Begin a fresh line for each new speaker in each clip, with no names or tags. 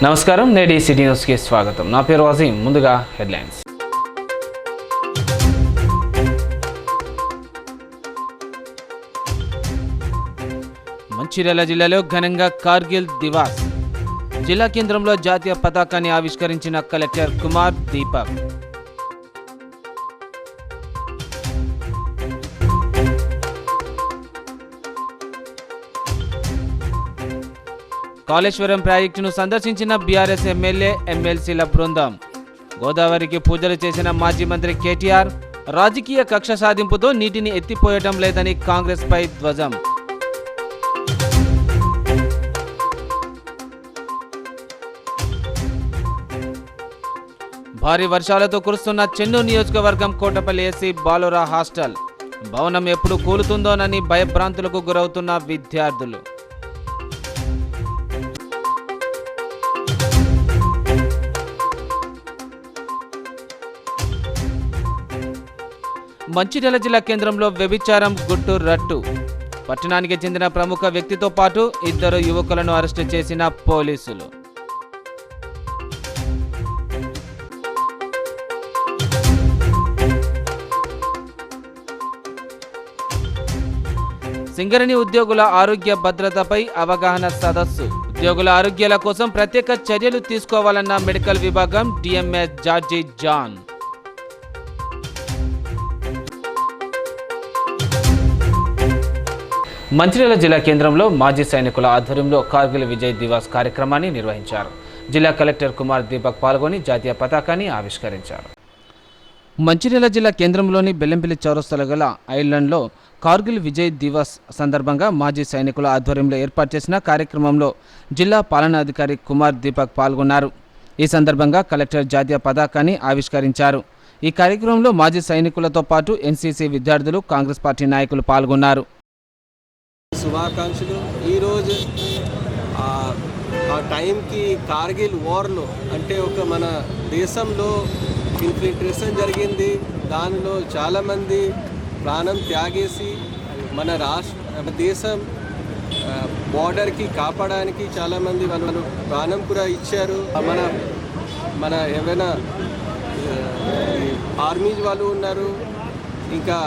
నమస్కారం, నేటి సిటీ న్యూస్కి స్వాగతం. నా పేరు వజీం. ముందుగా హెడ్లైన్స్. మంచిర్యాల జిల్లాలో ఘనంగా కార్గిల్ దివాస్. జిల్లా కేంద్రంలో జాతీయ పతాకాన్ని ఆవిష్కరించిన కలెక్టర్ కుమార్ దీపక్. కాళేశ్వరం ప్రాజెక్టును సందర్శించిన బీఆర్ఎస్ ఎమ్మెల్యే ఎమ్మెల్సీల బృందం. గోదావరికి పూజలు చేసిన మాజీ మంత్రి కేటీఆర్ రాజకీయ కక్ష సాధింపుతో నీటిని ఎత్తిపోయటం లేదని కాంగ్రెస్ పై ధ్వజం. భారీ వర్షాలతో కురుస్తున్న చెన్నూరు నియోజకవర్గం కోటపల్లి ఎస్సీ బాలురా హాస్టల్ భవనం ఎప్పుడు కూలుతుందోనని భయభ్రాంతులకు గురవుతున్న విద్యార్థులు. మంచిర్యాల జిల్లా కేంద్రంలో వ్యభిచారం గుట్టు రట్టు. పట్టణానికి చెందిన ప్రముఖ వ్యక్తితో పాటు 2 యువకులను అరెస్టు చేసిన పోలీసులు. సింగరేణి ఉద్యోగుల ఆరోగ్య భద్రతపై అవగాహన సదస్సు. ఉద్యోగుల ఆరోగ్యాల కోసం ప్రత్యేక చర్యలు తీసుకోవాలన్న మెడికల్ విభాగం డిఎంఏ జార్జి జాన్. మంచిర్యాల జిల్లా కేంద్రంలో మాజీ సైనికుల ఆధ్వర్యంలో కార్గిల్ విజయ్ దివాస్ కార్యక్రమాన్ని నిర్వహించారు. జిల్లా కలెక్టర్ కుమార్ దీపక్ పాల్గొని జాతీయ పతాకాన్ని ఆవిష్కరించారు. మంచిర్యాల జిల్లా కేంద్రంలోని బెల్లంపల్లి చౌరస్తాలో గల ఐలాండ్లో కార్గిల్ విజయ్ దివాస్ సందర్భంగా మాజీ సైనికుల ఆధ్వర్యంలో ఏర్పాటు చేసిన కార్యక్రమంలో జిల్లా పాలనాధికారి కుమార్ దీపక్ పాల్గొన్నారు. ఈ సందర్భంగా కలెక్టర్ జాతీయ పతాకాన్ని ఆవిష్కరించారు. ఈ కార్యక్రమంలో మాజీ సైనికులతో పాటు ఎన్సీసీ విద్యార్థులు, కాంగ్రెస్ పార్టీ నాయకులు పాల్గొన్నారు.
శుభాకాంక్షలు. ఈరోజు ఆ టైంకి కార్గిల్ వార్లో అంటే ఒక మన దేశంలో ఇన్ఫిల్ట్రేషన్ జరిగింది. దానిలో చాలామంది ప్రాణం త్యాగేసి మన దేశం బార్డర్కి కాపాడడానికి చాలామంది వాళ్ళు ప్రాణం కూడా ఇచ్చారు. మన ఏమైనా ఆర్మీ వాళ్ళు ఉన్నారు, ఇంకా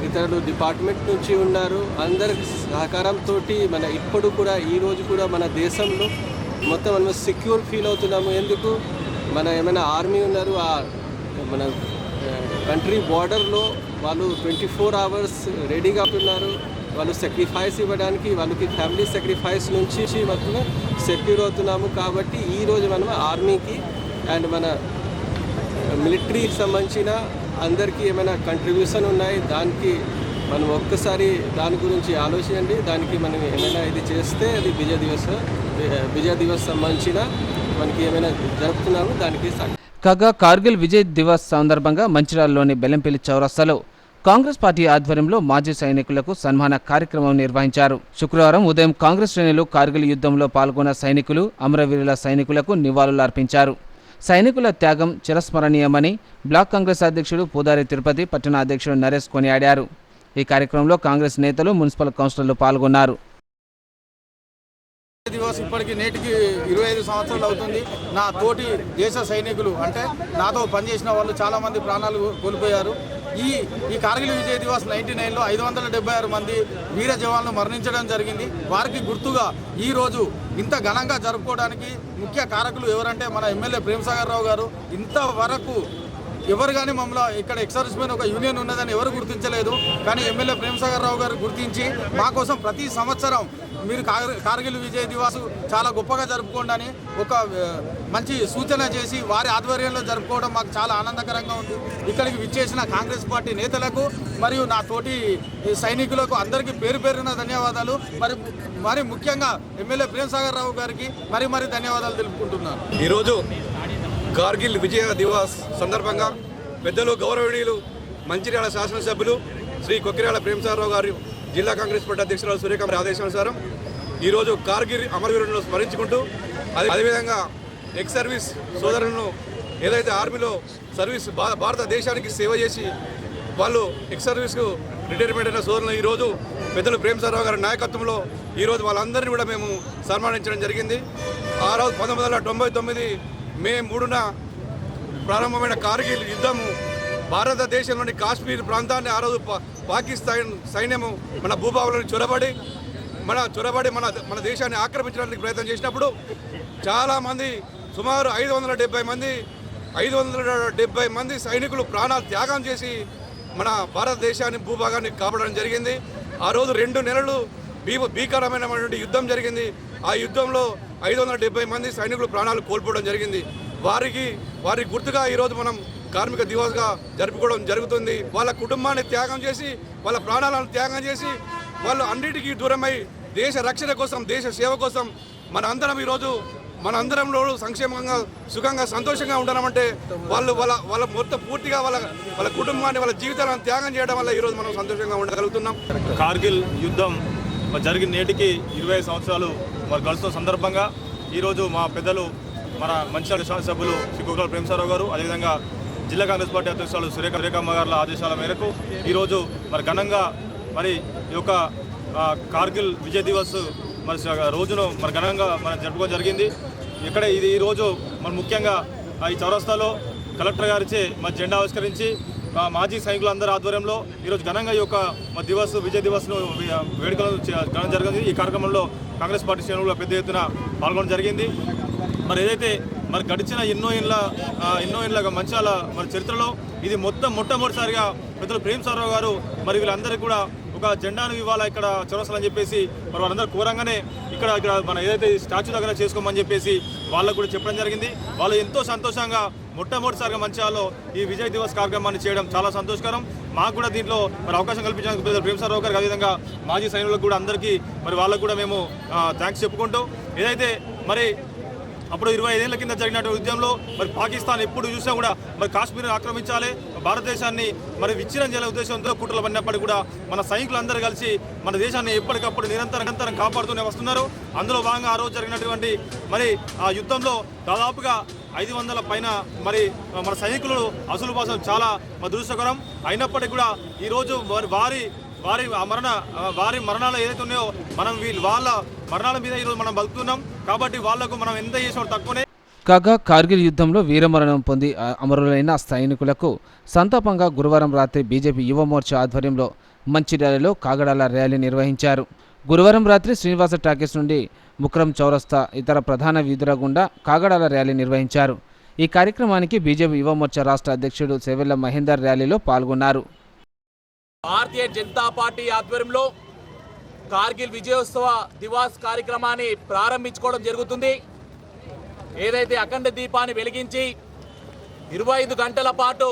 ఇతరులు డిపార్ట్మెంట్ నుంచి ఉన్నారు. అందరి సహకారంతో మన ఇప్పుడు కూడా ఈరోజు కూడా మన దేశంలో మొత్తం మనం సెక్యూర్ ఫీల్ అవుతున్నాము. ఎందుకు మన ఏమైనా ఆర్మీ ఉన్నారు, మన కంట్రీ బార్డర్లో వాళ్ళు 24 hours రెడీగా ఉన్నారు. వాళ్ళు సాక్రిఫైస్ ఇవ్వడానికి, వాళ్ళకి ఫ్యామిలీ సాక్రిఫైస్ నుంచి మొత్తం సెక్యూర్ అవుతున్నాము. కాబట్టి ఈరోజు మనం ఆర్మీకి అండ్ మన మిలిటరీకి సంబంధించిన అందరికీ ఏమైనా కంట్రిబ్యూషన్ ఉన్నాయి, దానికి మనం ఒక్కసారి దాని గురించి ఆలోచించండి. దానికి మనం ఏమైనా ఇది చేస్తే అది విజయ్ దివస్ సంబంధించిన మనకి ఏమైనా జరుపుతున్నాము దానికి.
కాగా కార్గిల్ విజయ్ దివస్ సందర్భంగా మంచిర్యాలలోని బెల్లంపల్లి చౌరస్తాలో కాంగ్రెస్ పార్టీ ఆధ్వర్యంలో మాజీ సైనికులకు సన్మాన కార్యక్రమం నిర్వహించారు. శుక్రవారం ఉదయం కాంగ్రెస్ శ్రేణులు కార్గిల్ యుద్ధంలో పాల్గొన్న సైనికులు, అమరవీరుల సైనికులకు నివాళులు అర్పించారు. సైనికుల త్యాగం చిరస్మరణీయమని బ్లాక్ కాంగ్రెస్ అధ్యక్షుడు పూదారి తిరుపతి, పట్టణ అధ్యక్షుడు నరేష్ కొనియాడారు. ఈ కార్యక్రమంలో కాంగ్రెస్ నేతలు, మున్సిపల్ కౌన్సిలర్లు పాల్గొన్నారు.
దివస్ ఇప్పటికి నేటికి 25 సంవత్సరాలు అవుతుంది. నా తోటి దేశ సైనికులు అంటే నాతో పనిచేసిన వాళ్ళు చాలామంది ప్రాణాలు కోల్పోయారు. ఈ కార్గిల్ విజయ్ దివస్ 99లో 576 మంది వీర జవాన్లు మరణించడం జరిగింది. వారికి గుర్తుగా ఈరోజు ఇంత ఘనంగా జరుపుకోవడానికి ముఖ్య కారకులు ఎవరంటే మన ఎమ్మెల్యే ప్రేమ్సాగర్ రావు గారు. ఇంతవరకు ఎవరు కానీ మమ్మల్ని ఇక్కడ ఎక్సర్విస్మెన్ ఒక యూనియన్ ఉన్నదని ఎవరు గుర్తించలేదు. కానీ ఎమ్మెల్యే ప్రేమ్సాగర్ రావు గారు గుర్తించి మా కోసం ప్రతి సంవత్సరం మీరు కార్గిల్ విజయ్ దివాస్ చాలా గొప్పగా జరుపుకోండి అని ఒక మంచి సూచన చేసి వారి ఆధ్వర్యంలో జరుపుకోవడం మాకు చాలా ఆనందకరంగా ఉంది. ఇక్కడికి విచ్చేసిన కాంగ్రెస్ పార్టీ నేతలకు మరియు నా తోటి సైనికులకు అందరికీ పేరు పేరున ధన్యవాదాలు. మరి ముఖ్యంగా ఎమ్మెల్యే ప్రేమ్సాగర్ రావు గారికి మరి ధన్యవాదాలు తెలుపుకుంటున్నాను.
ఈరోజు కార్గిల్ విజయ దివాస్ సందర్భంగా పెద్దలు, గౌరవనీయులు మంచిర్యాల శాసనసభ్యులు శ్రీ కొక్కిరాల ప్రేమ్సాగర్ రావు గారు, జిల్లా కాంగ్రెస్ పార్టీ అధ్యక్షురాలు సూర్యకాంత్ ఆదేశానుసారం ఈరోజు కార్గిల్ అమరవీరులను స్మరించుకుంటూ అదేవిధంగా ఎక్స్ సర్వీస్ సోదరులను ఏదైతే ఆర్మీలో సర్వీస్ భారతదేశానికి సేవ చేసి వాళ్ళు ఎక్స్ సర్వీస్కు రిటైర్మెంట్ అయిన సోదరులు ఈరోజు పెద్దలు ప్రేమ్సాగర్ రావు గారి నాయకత్వంలో ఈరోజు వాళ్ళందరినీ కూడా మేము సన్మానించడం జరిగింది. ఆ రోజు 1999 మే 3న ప్రారంభమైన కార్గిల్ యుద్ధము భారతదేశంలోని కాశ్మీర్ ప్రాంతాన్ని ఆ రోజు పాకిస్తాన్ సైన్యము మన భూభాగాలను చొరబడి మన దేశాన్ని ఆక్రమించడానికి ప్రయత్నం చేసినప్పుడు చాలామంది సుమారు 570 మంది సైనికులు ప్రాణాలు త్యాగం చేసి మన భారతదేశాన్ని భూభాగాన్ని కాపాడడం జరిగింది. ఆ రోజు 2 నెలలు భీకరమైనటువంటి యుద్ధం జరిగింది. ఆ యుద్ధంలో 570 మంది సైనికులు ప్రాణాలు కోల్పోవడం జరిగింది. వారి గుర్తుగా ఈరోజు మనం కార్మిక దివస్గా జరుపుకోవడం జరుగుతుంది. వాళ్ళ కుటుంబాన్ని త్యాగం చేసి, వాళ్ళ ప్రాణాలను త్యాగం చేసి, వాళ్ళు అన్నిటికీ దూరమై దేశ రక్షణ కోసం, దేశ సేవ కోసం మనందరంలో సంక్షేమంగా, సుఖంగా, సంతోషంగా ఉండడమంటే వాళ్ళ మొత్తం పూర్తిగా వాళ్ళ కుటుంబాన్ని, వాళ్ళ జీవితాలను త్యాగం చేయడం వల్ల ఈరోజు మనం సంతోషంగా ఉండగలుగుతున్నాం.
కార్గిల్ యుద్ధం జరిగిన నేటికి 20 సంవత్సరాలు గడుస్తున్న సందర్భంగా ఈరోజు మా పెద్దలు, మన మంచిర్యాల శాసనసభ్యులు శ్రీ కొక్కిరాల ప్రేమసారావు గారు, అదేవిధంగా జిల్లా కాంగ్రెస్ పార్టీ అధ్యక్షులు సురేఖమ్మ గారి ఆదేశాల మేరకు ఈరోజు ఘనంగా ఈ యొక్క కార్గిల్ విజయ్ దివస్ రోజును ఘనంగా జరుపుకోవడం జరిగింది. ఇక్కడ ఈ రోజు ముఖ్యంగా ఈ చౌరస్తాలో కలెక్టర్ గారిచే జెండా ఆవిష్కరించి మాజీ సైనికులందరి ఆధ్వర్యంలో ఈరోజు ఘనంగా ఈ యొక్క విజయ్ దివస్ను వేడుకలు చేయడం జరిగింది. ఈ కార్యక్రమంలో కాంగ్రెస్ పార్టీ శ్రేణులు పెద్ద ఎత్తున పాల్గొనడం జరిగింది. ఏదైతే గడిచిన ఎన్నో ఏళ్ళ మంచాల చరిత్రలో ఇది మొట్టమొదటిసారిగా పెద్దలు ప్రేమసారావు గారు వీళ్ళందరికీ కూడా ఒక జెండాను ఇవ్వాలా ఇక్కడ చౌరస్తాలని చెప్పేసి వాళ్ళందరూ కోరంగానే ఇక్కడ మన ఏదైతే స్టాచ్యూ దగ్గర చేసుకోమని చెప్పేసి వాళ్ళకు కూడా చెప్పడం జరిగింది. వాళ్ళు ఎంతో సంతోషంగా మొట్టమొదటిసారిగా మంచిర్యాలలో ఈ విజయ్ దివస్ కార్యక్రమాన్ని చేయడం చాలా సంతోషకరం. మాకు కూడా దీంట్లో అవకాశం కల్పించడానికి ప్రేమసారావు గారికి, అదేవిధంగా మాజీ సైనికులకు కూడా అందరికీ వాళ్ళకు కూడా మేము థ్యాంక్స్ చెప్పుకుంటూ, ఏదైతే అప్పుడు 25 ఏళ్ల కింద జరిగినటువంటి యుద్ధంలో పాకిస్తాన్ ఎప్పుడు చూసినా కూడా కాశ్మీర్ ఆక్రమించాలి, భారతదేశాన్ని విచ్ఛిన్నం చేయాలనే ఉద్దేశంతో కుట్రలు పడినప్పటికీ కూడా మన సైనికులందరూ కలిసి మన దేశాన్ని ఎప్పటికప్పుడు నిరంతరం కాపాడుతూనే వస్తున్నారు. అందులో భాగంగా ఆ రోజు జరిగినటువంటి ఆ యుద్ధంలో దాదాపుగా 500 పైన మన సైనికులు అసలు పాసం చాలా దురదృష్టకరం. అయినప్పటికీ కూడా ఈరోజు వారి మరణాలు ఏదైతే ఉన్నాయో వాళ్ళ మరణాల మీద ఈరోజు మనం బతుకుతున్నాం. కాబట్టి వాళ్లకు మనం ఎంత చేసినా తక్కువనే.
కాగా కార్గిల్ యుద్ధంలో వీరమరణం పొంది అమరులైన సైనికులకు సంతాపంగా గురువారం రాత్రి బీజేపీ యువ మోర్చా ఆధ్వర్యంలో మంచిర్యాలలో కాగడాల ర్యాలీ నిర్వహించారు. గురువారం రాత్రి శ్రీనివాస టాకీస్ నుండి ముక్రం చౌరస్తా ఇతర ప్రధాన వీధుల గుండా కాగడాల ర్యాలీ నిర్వహించారు. ఈ కార్యక్రమానికి బీజేపీ యువ మోర్చా రాష్ట్ర అధ్యక్షుడు సేవెళ్ల మహేందర్ ర్యాలీలో పాల్గొన్నారు.
భారతీయ జనతా పార్టీ ఆధ్వర్యంలో కార్గిల్ విజయోత్సవ దివాస్ కార్యక్రమాన్ని ప్రారంభించుకోవడం జరుగుతుంది. ఏదైతే అఖండ దీపాన్ని వెలిగించి 25 గంటల పాటు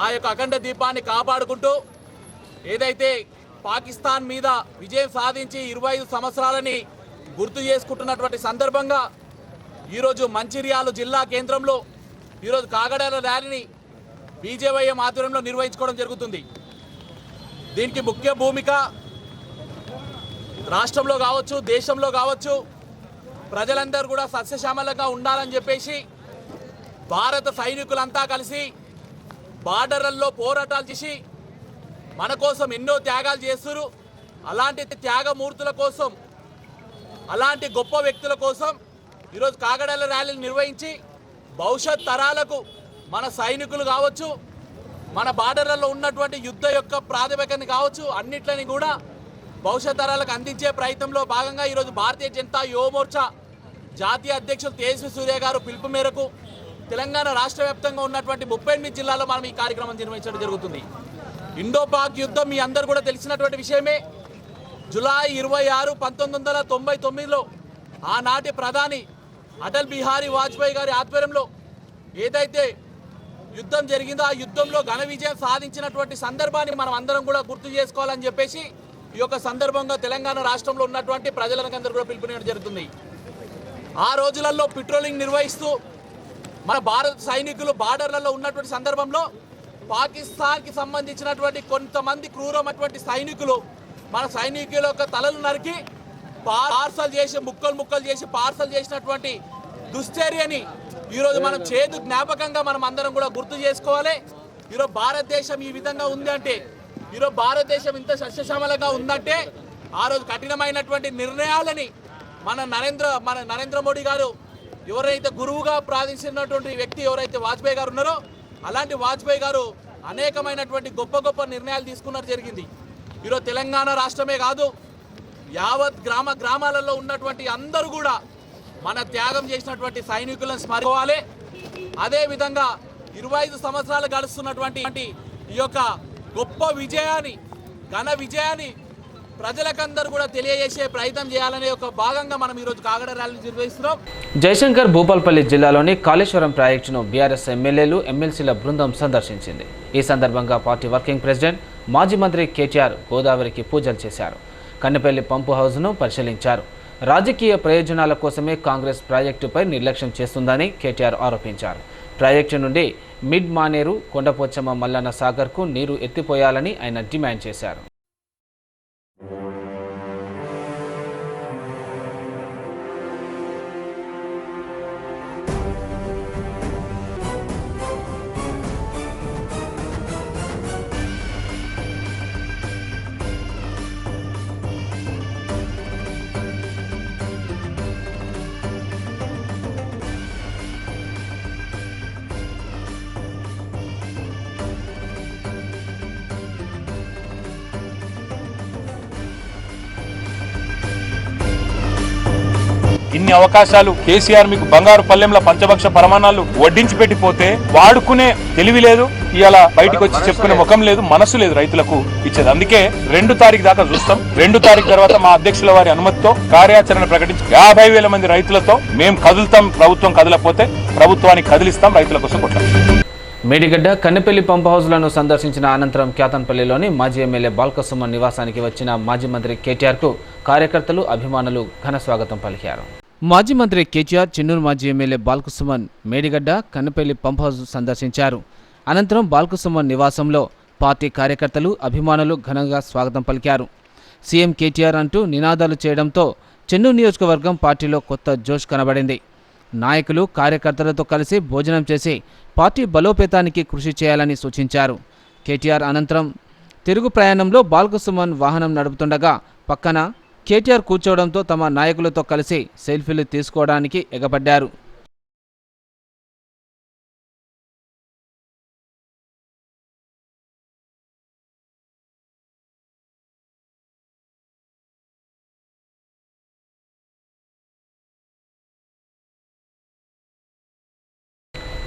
ఆ యొక్క అఖండ దీపాన్ని కాపాడుకుంటూ ఏదైతే పాకిస్తాన్ మీద విజయం సాధించి 25 సంవత్సరాలని గుర్తు చేసుకుంటున్నటువంటి సందర్భంగా ఈరోజు మంచిర్యాల జిల్లా కేంద్రంలో ఈరోజు కాగడాల ర్యాలీని బీజేవైఎం ఆధ్వర్యంలో నిర్వహించుకోవడం జరుగుతుంది. దీనికి ముఖ్య భూమిక రాష్ట్రంలో కావచ్చు, దేశంలో కావచ్చు, ప్రజలందరూ కూడా సస్యశ్యామలంగా ఉండాలని చెప్పేసి భారత సైనికులంతా కలిసి బార్డర్లలో పోరాటాలు చేసి మన కోసం ఎన్నో త్యాగాలు చేస్తున్నారు. అలాంటి త్యాగమూర్తుల కోసం, అలాంటి గొప్ప వ్యక్తుల కోసం ఈరోజు కాగడాల ర్యాలీలు నిర్వహించి భవిష్యత్ తరాలకు మన సైనికులు కావచ్చు, మన బార్డర్లలో ఉన్నటువంటి యుద్ధ యొక్క ప్రాతిపదికని కావచ్చు, అన్నిట్లని కూడా భవిష్యత్ తరాలకు అందించే ప్రయత్నంలో భాగంగా ఈరోజు భారతీయ జనతా యువ మోర్చా జాతీయ అధ్యక్షులు తేజస్వి సూర్య గారు పిలుపు మేరకు తెలంగాణ రాష్ట్ర వ్యాప్తంగా ఉన్నటువంటి 38 జిల్లాల్లో మనం ఈ కార్యక్రమం నిర్వహించడం జరుగుతుంది. ఇండో పాక్ యుద్ధం మీ అందరూ కూడా తెలిసినటువంటి విషయమే. జూలై 26, 1999లో ఆనాటి ప్రధాని అటల్ బిహారీ వాజ్పేయి గారి ఆధ్వర్యంలో ఏదైతే యుద్ధం జరిగిందో ఆ యుద్ధంలో ఘన విజయం సాధించినటువంటి సందర్భాన్ని మనం అందరం కూడా గుర్తు చేసుకోవాలని చెప్పేసి ఈ యొక్క సందర్భంగా తెలంగాణ రాష్ట్రంలో ఉన్నటువంటి ప్రజలందరూ కూడా పిలుపునివ్వడం జరుగుతుంది. ఆ రోజులలో పెట్రోలింగ్ నిర్వహిస్తూ మన భారత సైనికులు బార్డర్లలో ఉన్నటువంటి సందర్భంలో పాకిస్తాన్కి సంబంధించినటువంటి కొంతమంది క్రూరమైనటువంటి సైనికులు మన సైనికుల యొక్క తలలు నరికి పార్సల్ చేసి ముక్కలు చేసి పార్సల్ చేసినటువంటి దుశ్చర్యని ఈరోజు మనం చేదు జ్ఞాపకంగా మనం అందరం కూడా గుర్తు చేసుకోవాలి. ఈరోజు భారతదేశం ఈ విధంగా ఉంది అంటే, ఈరోజు భారతదేశం ఇంత సస్యశ్యామలంగా ఉందంటే ఆ రోజు కఠినమైనటువంటి నిర్ణయాలని మన నరేంద్ర మోడీ గారు ఎవరైతే గురువుగా ప్రార్థించినటువంటి వ్యక్తి ఎవరైతే వాజ్పేయి గారు ఉన్నారో అలాంటి వాజ్పేయి గారు అనేకమైనటువంటి గొప్ప గొప్ప నిర్ణయాలు తీసుకున్నట్టు జరిగింది. ఈరోజు తెలంగాణ రాష్ట్రమే కాదు, యావత్ గ్రామాలలో ఉన్నటువంటి అందరూ కూడా మన త్యాగం చేసినటువంటి సైనికులను స్మరించుకోవాలి. అదేవిధంగా 25 సంవత్సరాలు గడుస్తున్నటువంటి ఈ యొక్క గొప్ప విజయాన్ని, ఘన విజయాన్ని ప్రజలకందరూ కూడా తెలియజేసే ప్రయత్నం చేయాలనే ఒక భాగంగా మనం ఈరోజు కాగడ ర్యాలీ నిర్వహిస్తున్నాం.
జయశంకర్ భూపాల్పల్లి జిల్లాలోని కాళేశ్వరం ప్రాజెక్టును బీఆర్ఎస్ ఎమ్మెల్యేలు ఎమ్మెల్సీల బృందం సందర్శించింది. ఈ సందర్భంగా పార్టీ వర్కింగ్ ప్రెసిడెంట్ మాజీ మంత్రి కేటీఆర్ గోదావరికి పూజలు చేశారు. కన్నెపల్లి పంపు హౌస్ను పరిశీలించారు. రాజకీయ ప్రయోజనాల కోసమే కాంగ్రెస్ ప్రాజెక్టుపై నిర్లక్ష్యం చేస్తుందని కేటీఆర్ ఆరోపించారు. ప్రాజెక్టు నుండి మిడ్ మానేరు, కొండపోచమ్మ మల్లన్న సాగర్కు నీరు ఎత్తిపోయాలని ఆయన డిమాండ్ చేశారు.
ఇన్ని అవకాశాలు కేసీఆర్ మీకు బంగారు పల్లెంల పంచభక్ష పరమాణాలు వడ్డించి పెట్టిపోతే వాడుకునే తెలివి లేదు, ఇవాళ బయటకు వచ్చి చెప్పుకునే ముఖం లేదు, మనసు లేదు రైతులకు ఇచ్చేది. అందుకే 2 తారీఖు దాకా చూస్తాం. 2 తారీఖు తర్వాత మా అధ్యక్షుల వారి అనుమతితో కార్యాచరణ ప్రకటించి 50,000 మంది రైతులతో మేము కదులుతాం. ప్రభుత్వం కదలకపోతే ప్రభుత్వాన్ని కదిలిస్తాం, రైతుల కోసం కొట్లాడతాం.
మేడిగడ్డ, కన్నెపల్లి పంప్ హౌస్లను సందర్శించిన అనంతరం క్యాతన్పల్లిలోని మాజీ ఎమ్మెల్యే బాల్కసుమన్ నివాసానికి వచ్చిన మాజీ మంత్రి కేటీఆర్కు కార్యకర్తలు, అభిమానులు ఘన స్వాగతం పలికారు. మాజీ మంత్రి కేటీఆర్, చెన్నూరు మాజీ MLA Balka Suman Medigadda, Kannepalli pump house సందర్శించారు. అనంతరం బాల్కసుమన్ నివాసంలో పార్టీ కార్యకర్తలు, అభిమానులు ఘనంగా స్వాగతం పలికారు. సీఎం కేటీఆర్ అంటూ నినాదాలు చేయడంతో చెన్నూరు నియోజకవర్గం పార్టీలో కొత్త జోష్ కనబడింది. నాయకులు, కార్యకర్తలతో కలిసి భోజనం చేసి పార్టీ బలోపేతానికి కృషి చేయాలని సూచించారు. కేటీఆర్ అనంతరం తిరుగు ప్రయాణంలో బాల్కసుమన్ వాహనం నడుపుతుండగా పక్కన కేటీఆర్ కూర్చోవడంతో తమ నాయకులతో కలిసి సెల్ఫీలు తీసుకోవడానికి ఎగబడ్డారు.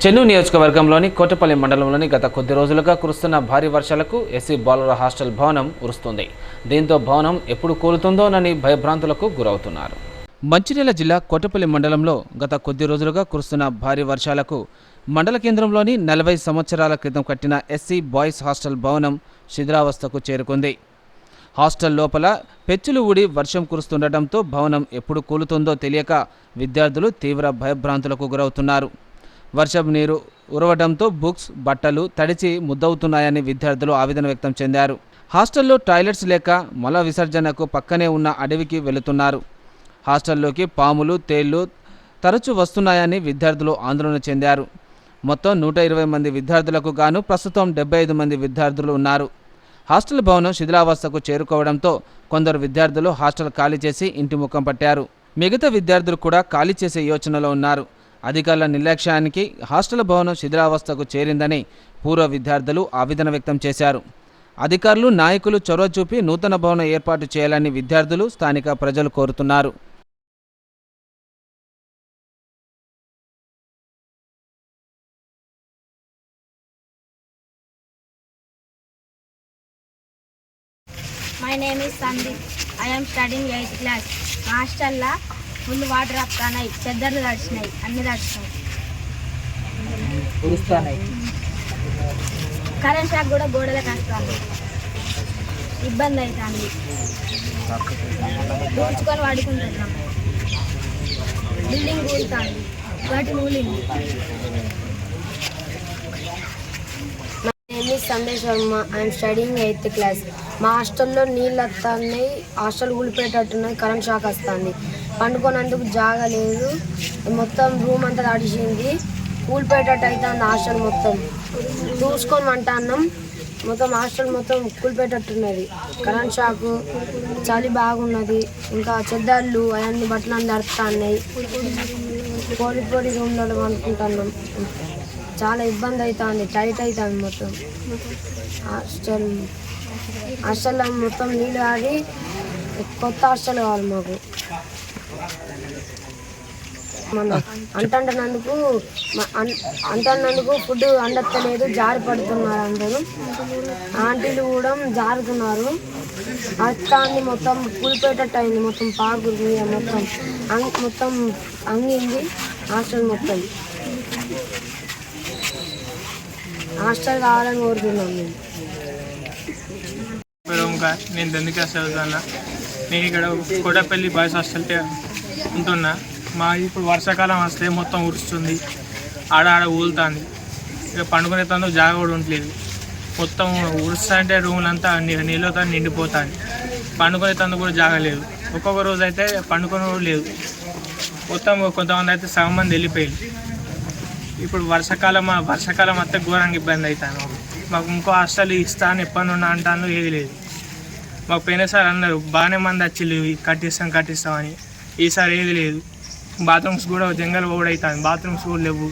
చెన్నూరు నియోజకవర్గంలోని కోటపల్లి మండలంలోని గత కొద్ది రోజులుగా కురుస్తున్న భారీ వర్షాలకు ఎస్సీ బాలుర హాస్టల్ భవనం ఉరుస్తుంది. దీంతో భవనం ఎప్పుడు కూలుతుందోనని భయభ్రాంతులకు గురవుతున్నారు. మంచిర్యాల జిల్లా కోటపల్లి మండలంలో గత కొద్ది రోజులుగా కురుస్తున్న భారీ వర్షాలకు మండల కేంద్రంలోని 40 సంవత్సరాల క్రితం కట్టిన ఎస్సీ బాయ్స్ హాస్టల్ భవనం శిథిలావస్థకు చేరుకుంది. హాస్టల్ లోపల పెచ్చులు ఊడి వర్షం కురుస్తుండటంతో భవనం ఎప్పుడు కూలుతుందో తెలియక విద్యార్థులు తీవ్ర భయభ్రాంతులకు గురవుతున్నారు. వర్షపు నీరు ఉరవడంతో బుక్స్, బట్టలు తడిచి ముద్దవుతున్నాయని విద్యార్థులు ఆవేదన వ్యక్తం చెందారు. హాస్టల్లో టాయిలెట్స్ లేక మల విసర్జనకు పక్కనే ఉన్న అడవికి వెళుతున్నారు. హాస్టల్లోకి పాములు, తేళ్లు తరచూ వస్తున్నాయని విద్యార్థులు ఆందోళన చెందారు. మొత్తం 120 మంది విద్యార్థులకు గాను ప్రస్తుతం 75 మంది విద్యార్థులు ఉన్నారు. హాస్టల్ భవనం శిథిలావస్థకు చేరుకోవడంతో కొందరు విద్యార్థులు హాస్టల్ ఖాళీ చేసి ఇంటి ముఖం పట్టారు. మిగతా విద్యార్థులు కూడా ఖాళీ చేసే యోచనలో ఉన్నారు. అధికారుల నిర్లక్ష్యానికి హాస్టల్ భవనం శిథిలావస్థకు చేరిందని పూర్వ విద్యార్థులు ఆవేదన వ్యక్తం చేశారు. అధికారులు, నాయకులు చొరవ చూపి నూతన భవనం ఏర్పాటు చేయాలని విద్యార్థులు, స్థానిక ప్రజలు కోరుతున్నారు.
My name is Sandeep. I am studying 8th class. హాస్టల్లో ఫుల్ వాటర్ వస్తున్నాయి, చెద్దర్లు తడిచినాయి, అన్ని తడిచినాయి. కరెంట్ షాక్ కూడా గోడలకు వస్తుంది, ఇబ్బంది అవుతుంది. దూచుకొని వాడుకుంటున్నాం. బిల్డింగ్ కూలుతుంది, వాటి కూలింది.
Name is Sandesh Varma. I'm studying 8th class. మా హాస్టల్లో నీళ్ళు వస్తున్నాయి, హాస్టల్ కూలిపోయేటట్టున్నాయి, కరెంట్ షాక్ వస్తుంది. పండుకోనందుకు జాగా లేదు, మొత్తం రూమ్ అంతా తడిసింది, కూలిపోయేటట్టు అవుతుంది. హాస్టల్ మొత్తం చూసుకొని అంటున్నాం. మొత్తం హాస్టల్ మొత్తం కూలిపోయేటట్టున్నది. కరెంట్ షాకు, చలి బాగున్నది, ఇంకా చెద్దళ్ళు అవన్నీ బట్టలు దడుతున్నాయి. పొడి రూమ్లలో అనుకుంటున్నాం. చాలా ఇబ్బంది అవుతుంది, టైట్ అవుతుంది మొత్తం హాస్టల్లో మొత్తం నీళ్ళు ఆడి కొత్త హాస్టల్ కావాలి మాకు. మన అంటున్నందుకు ఫుడ్ అందట్లేదు, జారి పడుతున్నారు అందరూ. ఆంటీలు కూడా జారుతున్నారు. అత్తాన్ని మొత్తం కూలిపోయేటట్టు అయింది. మొత్తం పాకురు మొత్తం అంగింది హాస్టల్ మొత్తం. హాస్టల్ కావాలని కోరుతున్నాం మేము.
నేను 10th క్లాస్ చదువుతున్నా. నేను ఇక్కడ కోటపల్లి బాయ్స్ హాస్టల్ ఉంటున్నా. మా ఇప్పుడు వర్షాకాలం వస్తే మొత్తం ఉరుస్తుంది, ఆడ ఊలుతుంది. ఇక పండుకునే తందుకు జాగ కూడా ఉండలేదు. మొత్తం ఉరుస్తా అంటే రూమ్లంతా నీళ్ళతో నిండిపోతుంది. పండుకునే తందుకు కూడా జాగలేదు. ఒక్కొక్క రోజు అయితే పండుకొని కూడా లేదు. మొత్తం కొంతమంది అయితే సగం మంది వెళ్ళిపోయారు. ఇప్పుడు వర్షాకాలం వస్తే ఘోరంగా ఇబ్బంది అవుతాను. మాకు ఇంకో హాస్టల్ ఇస్తా అని ఎప్పటి నుండి అంటాను, ఏది లేదు. మాకు పోయినసారి అన్నారు బాగానే మంది వచ్చిళ్ళు కట్టిస్తామని. ఈసారి ఏది లేదు. బాత్రూమ్స్ కూడా జంగల్ ఓడవుతుంది, బాత్రూమ్స్ కూడా లేవు.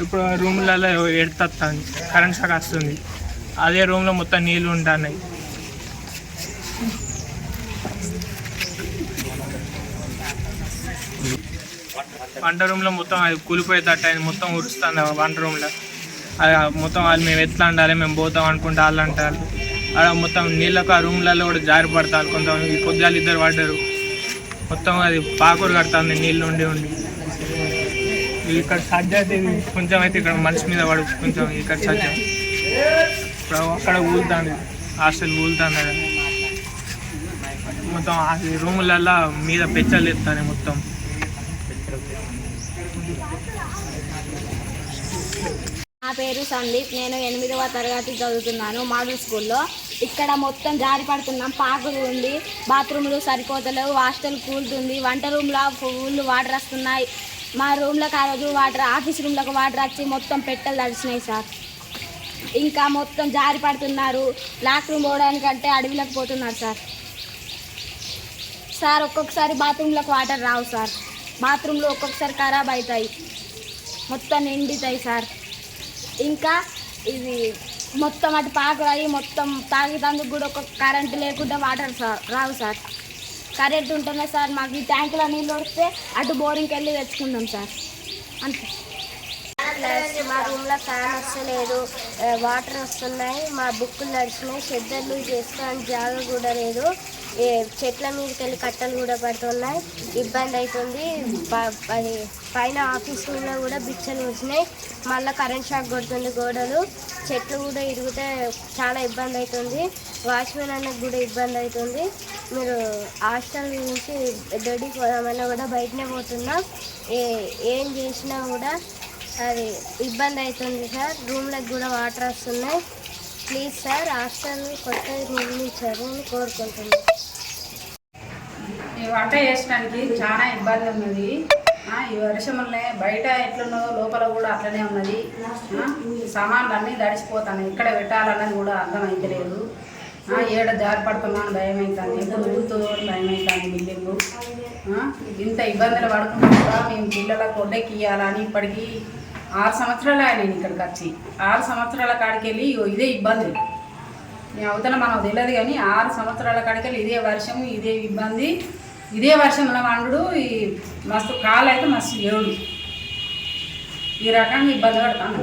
ఇప్పుడు రూమ్లలో ఎడుతుంది, కరెంట్ షాక్ వస్తుంది. అదే రూమ్లో మొత్తం నీళ్ళు ఉంటున్నాయి. వంట రూమ్లో మొత్తం అది కూలిపోయేటట్టు అయింది. మొత్తం ఉరుస్తుంది వంట రూమ్లో. అది మొత్తం వాళ్ళు మేము ఎట్లా ఉండాలి, మేము పోతాం అనుకుంటే వాళ్ళు అంటారు. అలా మొత్తం నీళ్ళకు ఆ రూమ్లలో కూడా జారి పడతారు. కొంతమంది పొద్దుగాలు 2 పడ్డారు. మొత్తం అది పాకూరు కడుతుంది నీళ్ళు ఉండి ఇక్కడ సజ్జ అయితే కొంచెం అయితే ఇక్కడ మనిషి మీద పడు కొంచెం ఇక్కడ సజ్జ ఇప్పుడు అక్కడ ఊలుతుంది, హాస్టల్ ఊలుతుంది. మొత్తం ఆ రూములలో మీద పెచ్చలు ఎత్తాను మొత్తం.
నా పేరు సందీప్. నేను 8వ తరగతి చదువుతున్నాను మోడల్ స్కూల్లో. ఇక్కడ మొత్తం జారి పడుతున్నాం, పాకులు ఉంది, బాత్రూమ్లు సరిపోతలేవు, హాస్టల్ కూలుతుంది, వంట రూమ్లో ఫుల్ వాటర్ వస్తున్నాయి. మా రూమ్లోకి ఆ రోజు వాటర్, ఆఫీస్ రూమ్లోకి వాటర్ వచ్చి మొత్తం పెట్టెలు తడిచినాయి సార్. ఇంకా మొత్తం జారి పడుతున్నారు. లాక్ రూమ్ పోవడానికంటే అడవిలోకి పోతున్నారు సార్. ఒక్కొక్కసారి బాత్రూంలోకి వాటర్ రావు సార్. బాత్రూంలో ఒక్కొక్కసారి ఖరాబ్ అవుతాయి, మొత్తం నిండుతాయి సార్. ఇంకా ఇది మొత్తం అటు పాకురాయి మొత్తం తాగేందుకు కూడా ఒక కరెంటు లేకుండా వాటర్ రావు సార్. కరెంట్ ఉంటేనే సార్ మాకు ఈ ట్యాంకులో నీళ్ళు వస్తే అటు బోరింగ్కి వెళ్ళి తెచ్చుకుందాం సార్ అంతే. మా రూమ్లో ఫ్యాన్ వస్తలేదు, వాటర్ వస్తున్నాయి, మా బుక్కులు నడిచినాయి, చెద్దర్లు చేసుకోవడానికి జాగా కూడా లేదు, చెట్ల మీదకి వెళ్ళి కట్టలు కూడా పడుతున్నాయి, ఇబ్బంది అవుతుంది. పైన ఆఫీస్ రూమ్లో కూడా బిచ్చలు వచ్చినాయి, మళ్ళీ కరెంట్ షాక్ కొడుతుంది, గోడలు చెట్లు కూడా ఇరిగితే చాలా ఇబ్బంది అవుతుంది. వాచ్మెన్ అన్నకు కూడా ఇబ్బంది అవుతుంది. మీరు హాస్టల్ నుంచి దొడ్డికి పోదామన్నా కూడా బయటనే పోతున్నాం. ఏం చేసినా కూడా అది ఇబ్బంది అవుతుంది సార్. రూమ్లకు కూడా వాటర్ వస్తున్నాయి. ప్లీజ్ సార్ హాస్టల్ కొత్తగా నిర్మించారు అని కోరుకుంటున్నాను.
ఈ వంట చేసడానికి చాలా ఇబ్బంది ఉన్నది. ఈ వర్షం వల్లే బయట ఎట్లున్నదో లోపల కూడా అట్లనే ఉన్నది. సామాన్లు అన్నీ తడిసిపోతాయి, ఎక్కడ పెట్టాలన్నది కూడా అర్థం అవుతలేదు. ఏడ జారిపడుతున్నాను భయం అవుతుంది, ఎప్పుడు ఊరుతుందో భయం అవుతుంది. బిల్డింగు ఇంత ఇబ్బందులు పడుకుంటా మేము పిల్లలకు ఒడ్డెకి ఇవ్వాలని ఇప్పటికీ 6 సంవత్సరాలు నేను ఇక్కడికి వచ్చి 6 సంవత్సరాల కాడికి వెళ్ళి ఇదే ఇబ్బంది. నేను అవతల మనకు తెలియదు కానీ 6 సంవత్సరాల కాడికి వెళ్ళి ఇదే వర్షం, ఇదే ఇబ్బంది, ఇదే వర్షంలో వండు, ఈ మస్తు కాలు అయితే మస్తు ఏడు, ఈ రకంగా ఇబ్బంది పడతాను.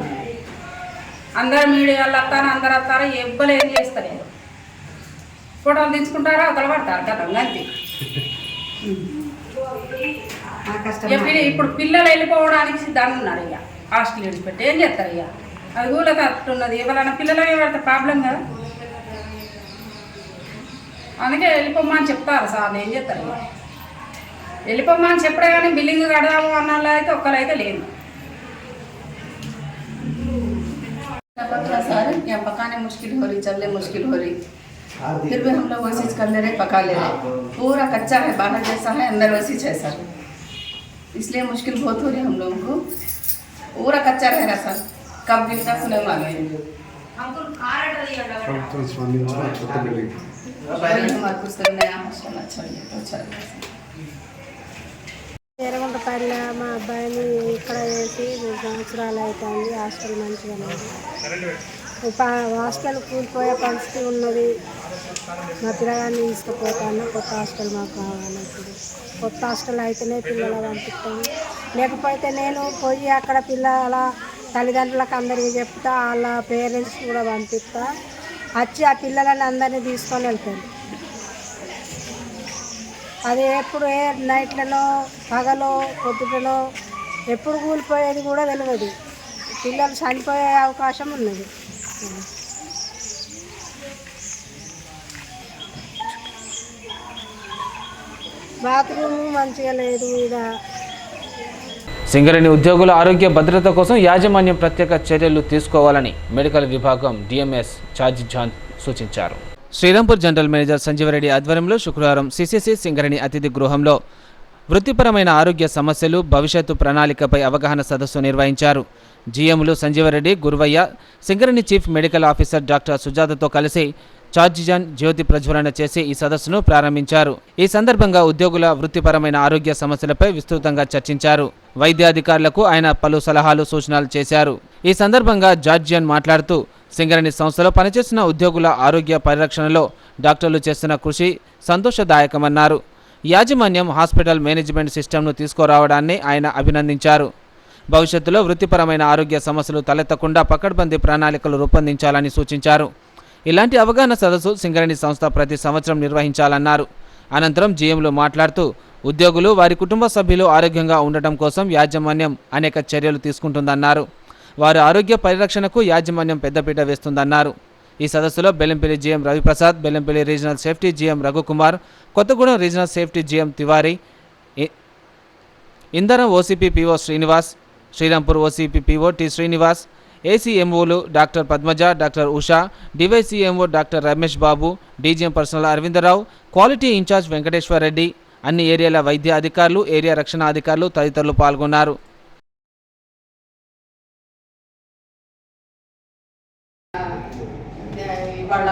అందరు మీడియాలో వస్తారు, అందరు వస్తారు, ఎవ్వరు ఏం చేస్తలేదు, ఫోటోలు తెచ్చుకుంటారా అవతల పడతారు కదా అంతే. ఇప్పుడు పిల్లలు వెళ్ళిపోవడానికి సిద్ధంగా ఉన్నారు. ఇక హాస్టల్ విడిచిపెట్టి ఏం చేస్తారు? ఇక అది ఊళ్ళో తట్టున్నది, ఎవరైనా పిల్లలు పడితే ప్రాబ్లం కదా. అందుకే వెళ్ళిపోమ్మని చెప్తారు సార్. ఏం చేస్తారు? ఇక వెళ్ళిపోమ్మని చెప్పడే కానీ బిల్డింగ్ కడదాము అన్న అయితే ఒక్కరైతే లేదు.
सर यहाँ पकाने मुश्किल हो रही, चलने मुश्किल हो रही, फिर भी हम लोग कोशिश कर ले रहे, पका ले रहे. पूरा कच्चा है, बाहर जैसा है, अंदर वैसी है सर, इसलिए मुश्किल बहुत हो रही है हम लोगों को. पूरा कच्चा रह रहा सर, कब गिरता खुले मालूम.
ప్రభుత్వం స్పందించిన కొత్త బిల్డింగ్
ఎర్రగుంటపల్లి మా అబ్బాయిని ఇక్కడ వేసి 3 సంవత్సరాలు అవుతుంది. హాస్టల్ మంచిగా హాస్టల్ కూలిపోయే పరిస్థితి ఉన్నది. మా పిల్లగాన్ని తీసుకుపోతాను. కొత్త హాస్టల్ మాకు కావాలి. ఇప్పుడు కొత్త హాస్టల్ అయితేనే పిల్లలు పంపిస్తాను. లేకపోతే నేను పోయి అక్కడ పిల్లల తల్లిదండ్రులకు అందరికీ చెప్తా, వాళ్ళ పేరెంట్స్ కూడా పంపిస్తా. వచ్చి ఆ పిల్లలని అందరినీ తీసుకొని వెళ్తాను. అది ఎప్పుడు ఏ నైట్లలో పగలో పొద్దుటలో ఎప్పుడు కూలిపోయేది కూడా తెలియదు. పిల్లలు చనిపోయే అవకాశం ఉన్నది. బాత్రూమ్ మంచిగా లేదు. ఇక
సింగరేణి ఉద్యోగుల ఆరోగ్య భద్రత కోసం యాజమాన్యం ప్రత్యేక చర్యలు తీసుకోవాలని మెడికల్ విభాగం డిఎంఎస్ ఛార్జీ జాన్ సూచించారు. శ్రీరాంపూర్ జనరల్ మేనేజర్ సంజీవరెడ్డి ఆధ్వర్యంలో శుక్రవారం సిసిసి సింగరేణి అతిథి గృహంలో వృత్తిపరమైన ఆరోగ్య సమస్యలు భవిష్యత్తు ప్రణాళికపై అవగాహన సదస్సు నిర్వహించారు. జీఎంలు Sanjeeva Reddy, Guruvaiah, Singareni chief medical officer doctor సుజాతతో కలిసి ఛార్జిజాన్ జ్యోతి ప్రజ్వలన చేసి ఈ సదస్సును ప్రారంభించారు. ఈ సందర్భంగా ఉద్యోగుల వృత్తిపరమైన ఆరోగ్య సమస్యలపై విస్తృతంగా చర్చించారు. వైద్యాధికారులకు ఆయన పలు సలహాలు సూచనలు చేశారు. ఈ సందర్భంగా జార్జియన్ మాట్లాడుతూ సింగరేణి సంస్థలో పనిచేస్తున్న ఉద్యోగుల ఆరోగ్య పరిరక్షణలో డాక్టర్లు చేస్తున్న కృషి సంతోషదాయకమన్నారు. యాజమాన్యం హాస్పిటల్ మేనేజ్మెంట్ సిస్టమ్ను తీసుకురావడాన్ని ఆయన అభినందించారు. భవిష్యత్తులో వృత్తిపరమైన ఆరోగ్య సమస్యలు తలెత్తకుండా పకడ్బందీ ప్రణాళికలు రూపొందించాలని సూచించారు. ఇలాంటి అవగాహన సదస్సు సింగరేణి సంస్థ ప్రతి సంవత్సరం నిర్వహించాలన్నారు. అనంతరం జీఎంలు మాట్లాడుతూ ఉద్యోగులు వారి కుటుంబ సభ్యులు ఆరోగ్యంగా ఉండటం కోసం యాజమాన్యం అనేక చర్యలు తీసుకుంటుందన్నారు. వారి ఆరోగ్య పరిరక్షణకు యాజమాన్యం పెద్దపీట వేస్తుందన్నారు. ఈ సదస్సులో Bellampalli GM Ravi Prasad, Bellampalli regional safety GM Raghu Kumar, Kothagudem regional safety GM Tiwari, ఇంధనం OCP PO Srinivas, Srirampur OCP PO T Srinivas, ఏసీఎంఓలు doctor Padmaja, doctor Usha, DYCMO doctor Ramesh Babu, DGM personnel Aravinda Rao, quality incharge Venkateshwar Reddy, అన్ని ఏరియాల వైద్య అధికారులు, ఏరియా రక్షణ అధికారులు తదితరులు పాల్గొన్నారు.
ఇవాళ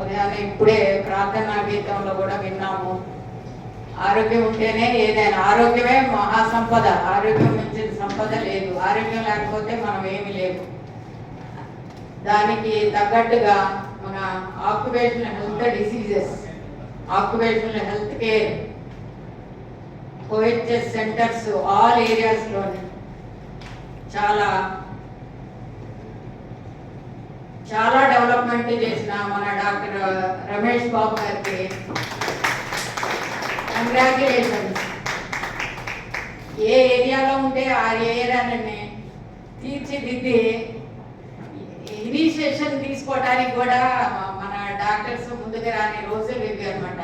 ఉదయాన్నే ఇప్పుడే ప్రార్థనా గీతంలో కూడా విన్నాము. ఆరోగ్యం ఉంటేనే ఏదైనా, ఆరోగ్యమే మహాసంపద. ఆరోగ్యం మించిన సంపద లేదు. ఆరోగ్యం లేకపోతే మనం ఏమి లేవు. దానికి తగ్గట్టుగా మన occupational health diseases, occupational health care, కోహెచ్ఎస్ సెంటర్స్ ఆల్ ఏరియాస్లోని చాలా డెవలప్మెంట్ చేసిన మన డాక్టర్ రమేష్ బాబు గారికి కంగ్రాచులేషన్స్. ఏ ఏరియాలో ఉంటే ఆ ఏరియాని తీర్చిదిద్ది ఇనిషియేషన్ తీసుకోవడానికి కూడా మన డాక్టర్స్ ముందుకు రాని రోజులు ఇవి అనమాట.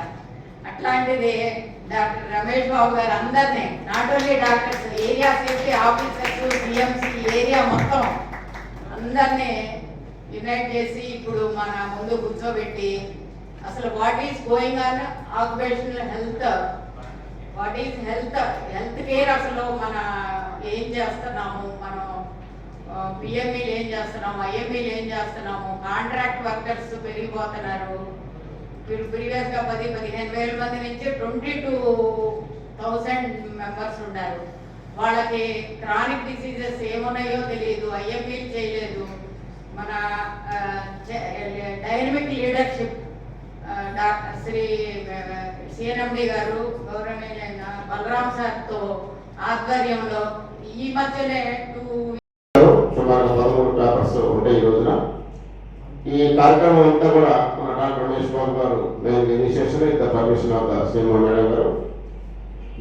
అట్లాంటిది డాక్టర్ రమేష్ బాబు గారు అందరినీ, not only doctors, area safety officers, CMC area మొత్తం అందరినీ యునైట్ చేసి ఇప్పుడు మన ముందు కూర్చోబెట్టి అసలు what is going on occupational health, what is health care, అసలు మన ఏం చేస్తున్నాము, మనం పిఎంఈలు ఏం చేస్తున్నాము, ఐఎంఈలు ఏం చేస్తున్నాము. కాంట్రాక్ట్ వర్కర్స్ పెరిగిపోతున్నారు. ప్రీవియస్గా 10-15 వేల మంది నుంచి 22,000 మెంబర్స్ ఉన్నారు. వాళ్ళకి క్రానిక్ డిసీజెస్ ఏమున్నాయో తెలియదు, ఐఎంఈలు చేయలేదు. మన dynamic leadership doctor Shri CNMD గారు, గౌరవనీయులైన బలరాం సార్తో ఆధ్వర్యంలో ఈ మధ్యనే
సుమారు 13 టాపర్స్ ఉంటాయి ఈ రోజున. ఈ కార్యక్రమం అంతా కూడా మన డాక్టర్ రమేష్ బాబు గారు main initiation with the permission of the Sreema madam గారు,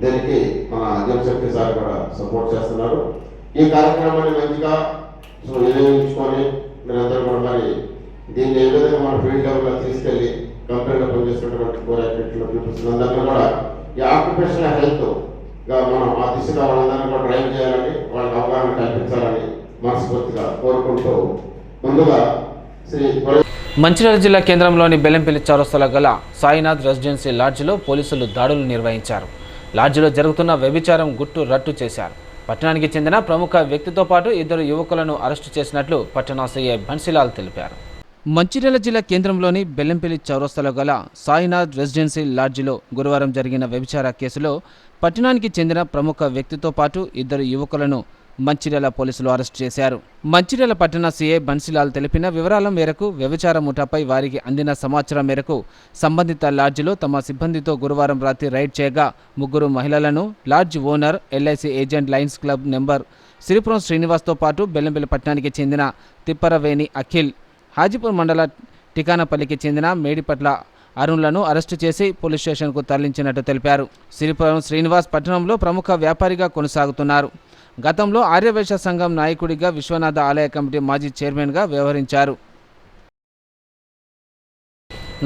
దీనికి మన జనశక్తి సార్ కూడా సపోర్ట్ చేస్తున్నారు. ఈ కార్యక్రమాన్ని మంచిగా వినియోగించుకొని మీరందరూ కూడా మరి దీన్ని ఏ విధంగా మన ఫీల్డ్ లెవెల్లో తీసుకెళ్ళి కంపెనీలో పనిచేస్తున్నటువంటి కోర్ యాక్టివిటీలో పీపుల్స్ అందరినీ కూడా ఈ ఆక్యుపేషనల్ హెల్త్గా మనం ఆ దిశగా వాళ్ళందరినీ కూడా డ్రైవ్ చేయాలని, వాళ్ళకి అవగాహన కల్పించాలని మనస్ఫూర్తిగా కోరుకుంటూ ముందుగా
మంచిర్యాల జిల్లా కేంద్రంలోని బెల్లంపల్లి చౌరస్తాలో గల సాయినాథ్ రెసిడెన్సీ లాడ్జిలో పోలీసులు దాడులు నిర్వహించారు. లాడ్జిలో జరుగుతున్న వ్యభిచారం గుట్టు రట్టు చేశారు. పట్టణానికి చెందిన ప్రముఖ వ్యక్తితో పాటు 2 యువకులను అరెస్టు చేసినట్లు పట్టణ సీఐ బన్సీలాల్ తెలిపారు. మంచిర్యాల జిల్లా కేంద్రంలోని బెల్లంపల్లి చౌరస్తాలో గల సాయినాథ్ రెసిడెన్సీ లాడ్జిలో గురువారం జరిగిన వ్యభిచార కేసులో పట్టణానికి చెందిన ప్రముఖ వ్యక్తితో పాటు 2 యువకులను మంచిర్యాల పోలీసులు అరెస్టు చేశారు. మంచిర్యాల పట్టణ సీఐ బన్సీలాల్ తెలిపిన వివరాల మేరకు వ్యభిచార ముఠాపై వారికి అందిన సమాచారం మేరకు సంబంధిత లాడ్జిలో తమ సిబ్బందితో గురువారం రాత్రి రైడ్ చేయగా 3 మహిళలను lodge owner LIC agent lions club number Siripuram శ్రీనివాస్తో పాటు బెల్లంపల్లి పట్టణానికి చెందిన తిప్పరవేణి అఖిల్, హాజీపూర్ మండల టికానపల్లికి చెందిన మేడిపట్ల అరుణ్లను అరెస్టు చేసి పోలీస్ స్టేషన్కు తరలించినట్టు తెలిపారు. సిరిపురం శ్రీనివాస్ పట్టణంలో ప్రముఖ వ్యాపారిగా కొనసాగుతున్నారు. గతంలో ఆర్యవైశ్య సంఘం నాయకుడిగా విశ్వనాథ ఆలయ కమిటీ మాజీ చైర్మన్గా వ్యవహరించారు.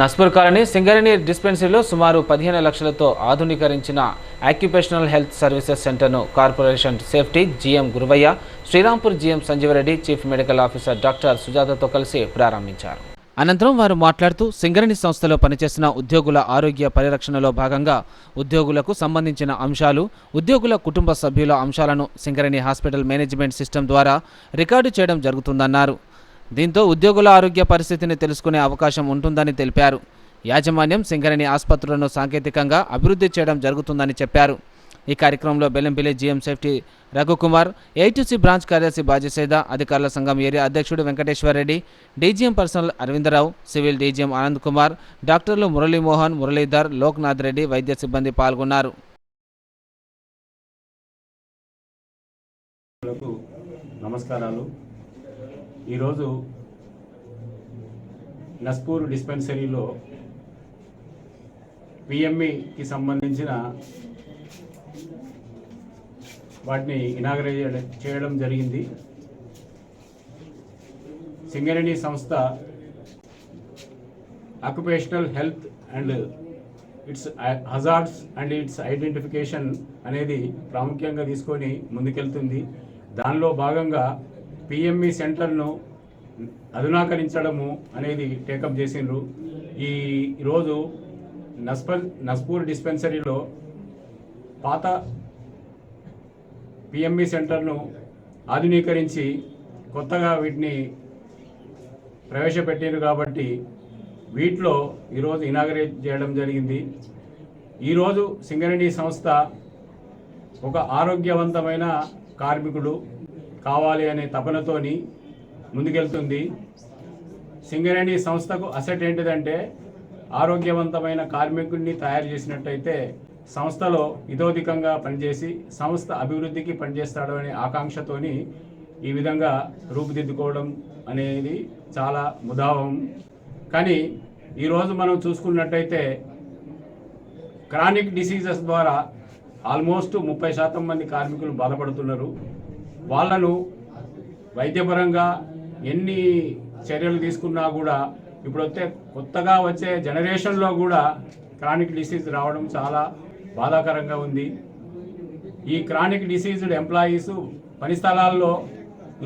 నస్పూర్ కాలనీ సింగరేణి డిస్పెన్సరీలో సుమారు 15 లక్షలతో ఆధునీకరించిన ఆక్యుపేషనల్ హెల్త్ సర్వీసెస్ సెంటర్ను corporation safety GM Guruvaiah, Srirampur GM Sanjeeva Reddy, chief medical officer doctor సుజాతతో కలిసి ప్రారంభించారు. అనంతరం వారు మాట్లాడుతూ సింగరేణి సంస్థలో పనిచేసిన ఉద్యోగుల ఆరోగ్య పరిరక్షణలో భాగంగా ఉద్యోగులకు సంబంధించిన అంశాలు, ఉద్యోగుల కుటుంబ సభ్యుల అంశాలను సింగరేణి హాస్పిటల్ మేనేజ్మెంట్ సిస్టమ్ ద్వారా రికార్డు చేయడం జరుగుతుందన్నారు. దీంతో ఉద్యోగుల ఆరోగ్య పరిస్థితిని తెలుసుకునే అవకాశం ఉంటుందని తెలిపారు. యాజమాన్యం సింగరేణి ఆసుపత్రులను సాంకేతికంగా అభివృద్ధి చేయడం జరుగుతుందని చెప్పారు. ఈ కార్యక్రమంలో Bellampalli GM safety Raghukumar, AITC branch కార్యదర్శి బాజిసేద, అధికారుల సంఘం ఏరియా అధ్యక్షుడు Venkateswara Reddy, DGM personnel Aravind Rao, civil DGM Anand Kumar, డాక్టర్లు మురళీమోహన్, మురళీధర్, లోక్నాథ్ రెడ్డి, వైద్య సిబ్బంది పాల్గొన్నారు.
నమస్కారాలు. ఈరోజు నస్పూర్ డిస్పెన్సరీలో పిఎంఈకి సంబంధించిన వాటిని ఇనాగరేట్ చేయడం జరిగింది. సింగరేణి సంస్థ occupational health and it's hazards and it's identification అనేది ప్రాముఖ్యంగా తీసుకొని ముందుకెళ్తుంది. దానిలో భాగంగా పిఎంఈ సెంటర్ను అధునాకరించడము అనేది టేకప్ చేసిండ్రు. ఈరోజు నస్పూర్ డిస్పెన్సరీలో పాత పిఎంఈ సెంటర్ను ఆధునీకరించి కొత్తగా వీటిని ప్రవేశపెట్టారు కాబట్టి వీటిలో ఈరోజు ఇనాగరేట్ చేయడం జరిగింది. ఈరోజు సింగరేణి సంస్థ ఒక ఆరోగ్యవంతమైన కార్మికుడు కావాలి అనే తపనతోని ముందుకెళ్తుంది. సింగరేణి సంస్థకు అసెట్ ఏంటిదంటే ఆరోగ్యవంతమైన కార్మికుడిని తయారు చేసినట్టయితే సంస్థలో ఇతోధికంగా పనిచేసి సంస్థ అభివృద్ధికి పనిచేస్తాడు అనే ఆకాంక్షతోని ఈ విధంగా రూపుదిద్దుకోవడం అనేది చాలా ముదావం. కానీ ఈరోజు మనం చూసుకున్నట్టయితే క్రానిక్ డిసీజెస్ ద్వారా ఆల్మోస్ట్ 30% మంది కార్మికులు బాధపడుతున్నారు. వాళ్ళను వైద్యపరంగా ఎన్ని చర్యలు తీసుకున్నా కూడా ఇప్పుడు కొత్తగా వచ్చే జనరేషన్లో కూడా క్రానిక్ డిసీజ్ రావడం చాలా బాధాకరంగా ఉంది. ఈ క్రానిక్ డిసీజ్డ్ ఎంప్లాయీస్ పని స్థలాల్లో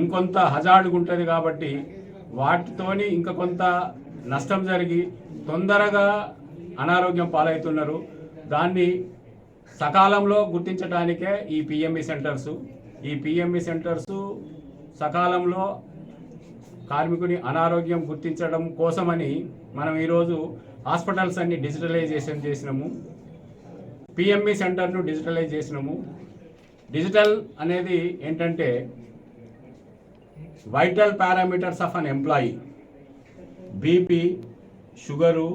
ఇంకొంత హజార్డ్గా ఉంటుంది కాబట్టి వాటితోని ఇంకా కొంత నష్టం జరిగి తొందరగా అనారోగ్యం పాలవుతున్నారు. దాన్ని సకాలంలో గుర్తించడానికే ఈ పిఎంఈ సెంటర్సు. ఈ పిఎంఈ సెంటర్సు సకాలంలో కార్మికుని అనారోగ్యం గుర్తించడం కోసమని మనం ఈరోజు హాస్పిటల్స్ అన్ని డిజిటలైజేషన్ చేసినాము. పిఎంఈ సెంటర్ను డిజిటలైజ్ చేసినాము. డిజిటల్ అనేది ఏంటంటే vital parameters of an employee, BP, sugar,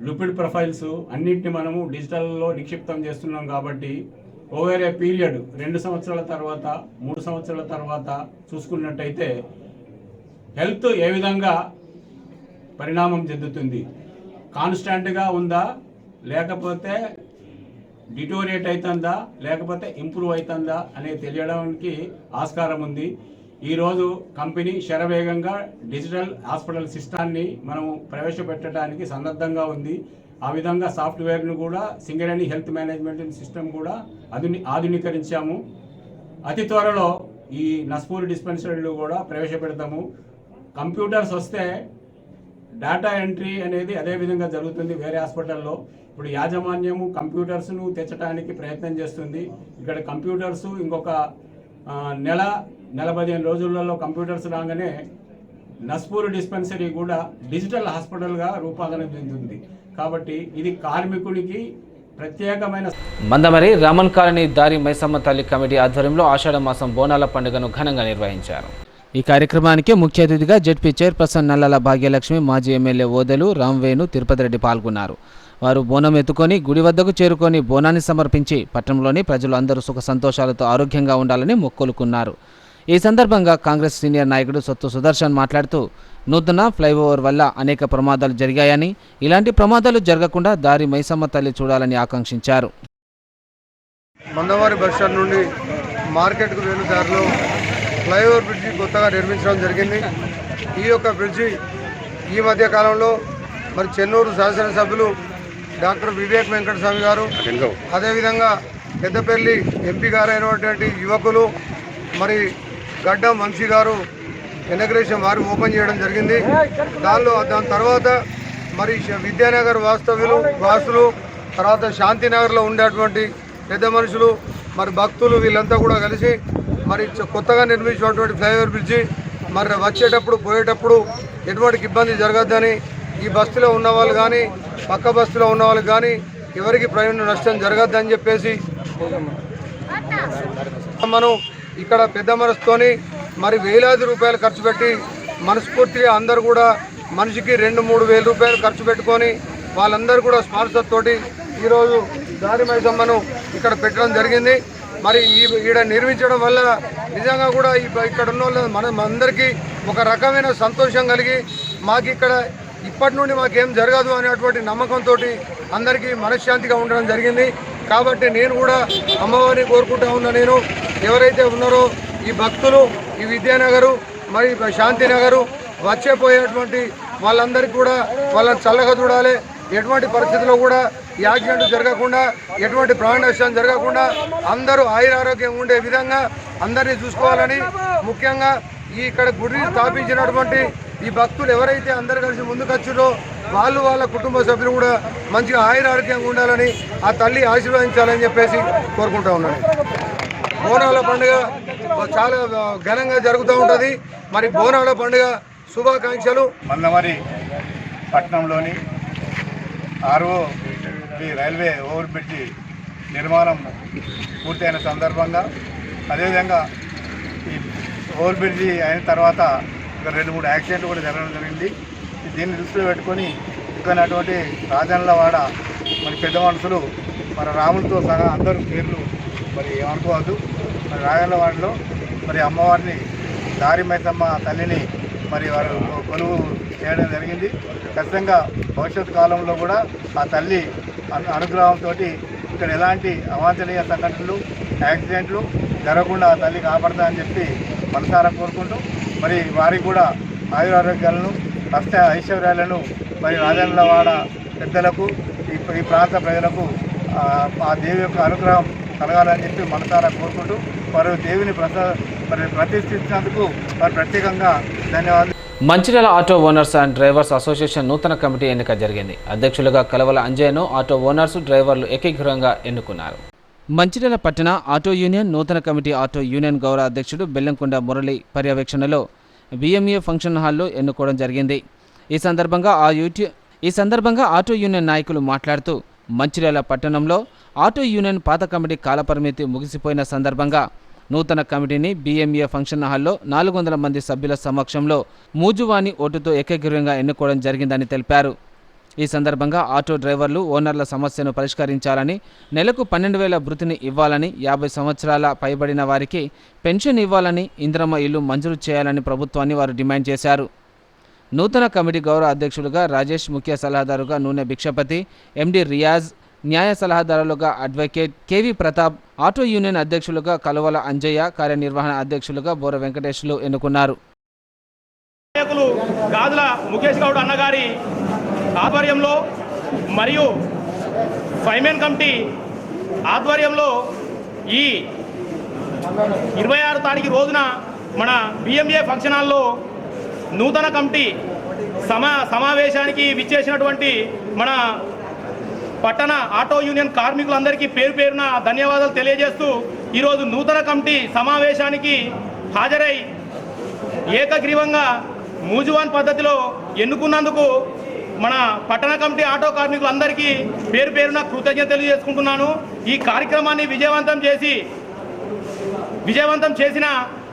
lipid profiles అన్నింటిని మనము డిజిటల్లో నిక్షిప్తం చేస్తున్నాం కాబట్టి ఓవర్ ఏ పీరియడ్ 2 సంవత్సరాల తర్వాత 3 సంవత్సరాల తర్వాత చూసుకున్నట్టయితే హెల్త్ ఏ విధంగా పరిణామం చెందుతుంది, కాన్స్టాంట్గా ఉందా లేకపోతే డిటోరియేట్ అవుతుందా లేకపోతే ఇంప్రూవ్ అవుతుందా అనేది తెలియడానికి ఆస్కారం ఉంది. ఈరోజు కంపెనీ శరవేగంగా డిజిటల్ హాస్పిటల్ సిస్టాన్ని మనం ప్రవేశపెట్టడానికి సన్నద్ధంగా ఉంది. ఆ విధంగా సాఫ్ట్వేర్ను కూడా సింగరేణి హెల్త్ మేనేజ్మెంట్ సిస్టమ్ కూడా ఆధునీకరించాము. అతి త్వరలో ఈ నస్పూర్ డిస్పెన్సరీలు కూడా ప్రవేశపెడతాము. కంప్యూటర్స్ వస్తే డేటా ఎంట్రీ అనేది అదే విధంగా జరుగుతుంది వేరే హాస్పిటల్లో. ఇప్పుడు యాజమాన్యము కంప్యూటర్స్ను తెచ్చడానికి ప్రయత్నం చేస్తుంది. ఇక్కడ కంప్యూటర్స్ ఇంకొక నెల 15 రోజులలో కంప్యూటర్స్ రాగానే నస్పూర్ డిస్పెన్సరీ కూడా డిజిటల్ హాస్పిటల్గా రూపాంతరం చెందుతుంది. కాబట్టి ఇది కార్మికుడికి ప్రత్యేకమైన.
మందమరి రామన్ కాలనీ దారి మైసమ్మ తల్లి కమిటీ ఆధ్వర్యంలో ఆషాఢ మాసం బోనాల పండుగను ఘనంగా నిర్వహించారు. ఈ కార్యక్రమానికి ముఖ్య అతిథిగా జెడ్పీ చైర్పర్సన్ నల్లల భాగ్యలక్ష్మి, మాజీ ఎమ్మెల్యే ఓదెలు రామ్వేణు, తిరుపతి రెడ్డి పాల్గొన్నారు. వారు బోనం ఎత్తుకొని గుడి వద్దకు చేరుకొని బోనాన్ని సమర్పించి పట్టణంలోని ప్రజలు అందరూ సుఖ సంతోషాలతో ఆరోగ్యంగా ఉండాలని మొక్కులుకున్నారు. ఈ సందర్భంగా కాంగ్రెస్ సీనియర్ నాయకుడు సొత్తు సుదర్శన్ మాట్లాడుతూ నూతన ఫ్లైఓవర్ వల్ల అనేక ప్రమాదాలు జరిగాయని, ఇలాంటి ప్రమాదాలు జరగకుండా దారి మైసమ్మ తల్లి చూడాలని ఆకాంక్షించారు.
మందవారి బస్టాండ్ నుండి మార్కెట్కు వెళ్ళు దారిలో ఫ్లైఓవర్ బ్రిడ్జి కొత్తగా నిర్మించడం జరిగింది. ఈ యొక్క బ్రిడ్జి ఈ మధ్య కాలంలో మరి చెన్నూరు శాసనసభ్యులు డాక్టర్ వివేక్ వెంకటస్వామి గారు, అదేవిధంగా పెద్దపల్లి ఎంపీ గారు అయినటువంటి యువకులు మరి గడ్డం వంశీ గారు ఇనాగ్రేషన్ వారు ఓపెన్ చేయడం జరిగింది. దాని తర్వాత మరి విద్యానగర్ వాసులు తర్వాత శాంతినగర్లో ఉండేటువంటి పెద్ద మనుషులు మరి భక్తులు వీళ్ళంతా కూడా కలిసి మరి కొత్తగా నిర్మించినటువంటి ఫ్లైఓవర్ బ్రిడ్జి మరి వచ్చేటప్పుడు పోయేటప్పుడు ఎటువంటి ఇబ్బంది జరగద్దని, ఈ బస్తీలో ఉన్న వాళ్ళు కానీ పక్క బస్తీలో ఉన్న వాళ్ళకి కానీ ఎవరికి ప్రయాణ నష్టం జరగద్దని చెప్పేసి మనం ఇక్కడ పెద్ద మనసుతోని మరి వేలాది రూపాయలు ఖర్చు పెట్టి మనస్ఫూర్తిగా అందరూ కూడా మనిషికి 2-3 వేల రూపాయలు ఖర్చు పెట్టుకొని వాళ్ళందరూ కూడా స్పాన్సర్ తోటి ఈరోజు దారి మైసమ్మను ఇక్కడ పెట్టడం జరిగింది. మరి ఈడ నిర్మించడం వల్ల నిజంగా కూడా ఇక్కడ ఉన్న వాళ్ళు మన అందరికీ ఒక రకమైన సంతోషం కలిగి మాకు ఇక్కడ ఇప్పటి నుండి మాకేం జరగదు అనేటువంటి నమ్మకంతో అందరికీ మనశ్శాంతిగా ఉండడం జరిగింది. కాబట్టి నేను కూడా అమ్మవారిని కోరుకుంటా ఉన్నా. నేను ఎవరైతే ఉన్నారో ఈ భక్తులు ఈ విద్యానగరు మరి శాంతినగరు వచ్చేపోయేటువంటి వాళ్ళందరికీ కూడా వాళ్ళని చల్లగా చూడాలి. ఎటువంటి పరిస్థితుల్లో కూడా యాక్సిడెంట్ జరగకుండా, ఎటువంటి ప్రాణ నష్టం జరగకుండా అందరూ ఆయురారోగ్యం ఉండే విధంగా అందరినీ చూసుకోవాలని, ముఖ్యంగా ఈ ఇక్కడ గుడిని స్థాపించినటువంటి ఈ భక్తులు ఎవరైతే అందరు కలిసి ముందుకు వచ్చారో వాళ్ళ కుటుంబ సభ్యులు కూడా మంచిగా ఆయురారోగ్యంగా ఉండాలని ఆ తల్లి ఆశీర్వదించాలని చెప్పేసి కోరుకుంటా ఉన్నాను. బోనాల పండుగ చాలా ఘనంగా జరుగుతూ ఉంటుంది. మరి బోనాల పండుగ శుభాకాంక్షలు.
మందమరి పట్టణంలోని ఆర్ఓ రైల్వే ఓవర్ బ్రిడ్జి నిర్మాణం పూర్తయిన సందర్భంగా, అదేవిధంగా ఈ ఓవర్ బ్రిడ్జి అయిన తర్వాత ఒక 2-3 యాక్సిడెంట్లు కూడా జరగడం జరిగింది. దీన్ని దృష్టిలో పెట్టుకొని ఇక్కడ అటువంటి రాజన్నలవాడ మరి పెద్ద మనుషులు మన రాములతో సహా అందరూ పేర్లు మరి ఏమనుకోవద్దు. మరి రాజన్నవాడలో మరి అమ్మవారిని దారి మైసమ్మ తల్లిని మరి వారు కొలువు చేయడం జరిగింది. ఖచ్చితంగా భవిష్యత్ కాలంలో కూడా ఆ తల్లి అనుగ్రహంతో ఇక్కడ ఎలాంటి అవాంఛనీయ సంఘటనలు, యాక్సిడెంట్లు జరగకుండా ఆ తల్లి కాపాడుతుందని చెప్పి మనసారా కోరుకుంటూ మరి వారికి కూడా ఆయురారోగ్యాలను, ఐశ్వర్యాలను మరి రాజన్నలవాడ పెద్దలకు ఈ ప్రాంత ప్రజలకు ఆ దేవి యొక్క అనుగ్రహం కలగాలని చెప్పి మనసారా కోరుకుంటూ వారు దేవిని ప్రతిష్ఠించినందుకు వారు ప్రత్యేకంగా ధన్యవాదాలు.
Mancherial auto owners and drivers association నూతన కమిటీ ఎన్నిక జరిగింది. అధ్యక్షులుగా కలవల అంజయ్యను ఆటో ఓనర్స్, డ్రైవర్లు ఏకీకృతంగా ఎన్నుకున్నారు. మంచిర్యాల పట్టణ ఆటో యూనియన్ నూతన కమిటీ ఆటో యూనియన్ గౌరవ అధ్యక్షుడు బెల్లంకొండ మురళి పర్యవేక్షణలో BMA ఫంక్షన్ హాల్లో ఎన్నుకోవడం జరిగింది. ఈ సందర్భంగా ఆటో యూనియన్ నాయకులు మాట్లాడుతూ మంచిర్యాల పట్టణంలో ఆటో యూనియన్ పాత కమిటీ కాలపరిమితి ముగిసిపోయిన సందర్భంగా నూతన కమిటీని BMA ఫంక్షన్ హాల్లో 400 మంది సభ్యుల సమక్షంలో మూజువాణి ఓటుతో ఏకగ్రీవంగా ఎన్నుకోవడం జరిగిందని తెలిపారు. ఈ సందర్భంగా ఆటో డ్రైవర్లు, ఓనర్ల సమస్యను పరిష్కరించాలని, నెలకు 12,000 భృతిని ఇవ్వాలని, 50 సంవత్సరాల పైబడిన వారికి పెన్షన్ ఇవ్వాలని, ఇందిరమ్మ ఇల్లు మంజూరు చేయాలని ప్రభుత్వాన్ని వారు డిమాండ్ చేశారు. నూతన కమిటీ గౌరవ అధ్యక్షులుగా రాజేష్, ముఖ్య సలహాదారుగా నూనె భిక్షపతి, MD రియాజ్, న్యాయ సలహాదారులుగా advocate KV Pratap, auto union అధ్యక్షులుగా కలవల అంజయ్య, కార్యనిర్వహణ అధ్యక్షులుగా బోర వెంకటేశ్లు ఎన్నుకున్నారు.
గాజుల ముఖేష్ గౌడ్ అన్నగారి ఆధ్వర్యంలో మరియు ఫైమెన్ కమిటీ ఆధ్వర్యంలో ఈ 26 తారీఖు రోజున మన BMA ఫంక్షన్ హాల్లో నూతన కమిటీ సమావేశానికి విచ్చేసినటువంటి మన పట్టణ ఆటో యూనియన్ కార్మికులందరికీ పేరు పేరున ధన్యవాదాలు తెలియజేస్తూ ఈరోజు నూతన కమిటీ సమావేశానికి హాజరై ఏకగ్రీవంగా మూజువాన్ పద్ధతిలో ఎన్నుకున్నందుకు మన పట్టణ కమిటీ ఆటో కార్మికులందరికీ పేరు పేరున కృతజ్ఞతలు తెలియజేసుకుంటున్నాను. ఈ కార్యక్రమాన్ని విజయవంతం చేసిన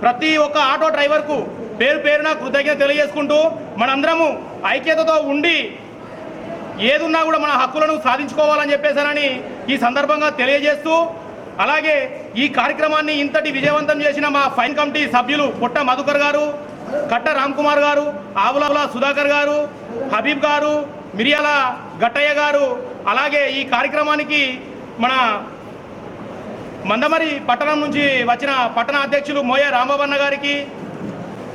ప్రతి ఒక్క ఆటో డ్రైవర్కు పేరు పేరున కృతజ్ఞత తెలియజేసుకుంటూ మనందరము ఐక్యతతో ఉండి ఏదున్నా కూడా మన హక్కులను సాధించుకోవాలని చెప్పేసానని ఈ సందర్భంగా తెలియజేస్తూ, అలాగే ఈ కార్యక్రమాన్ని ఇంతటి విజయవంతం చేసిన మా ఫైన్ కమిటీ సభ్యులు పొట్ట మధుకర్ గారు, కట్ట రామ్ కుమార్ గారు, ఆవుల సుధాకర్ గారు, హబీబ్ గారు, మిరియాల గట్టయ్య గారు, అలాగే ఈ కార్యక్రమానికి మన మందమరి పట్టణం నుంచి వచ్చిన పట్టణ అధ్యక్షులు మోయ రాంబాబన్న గారికి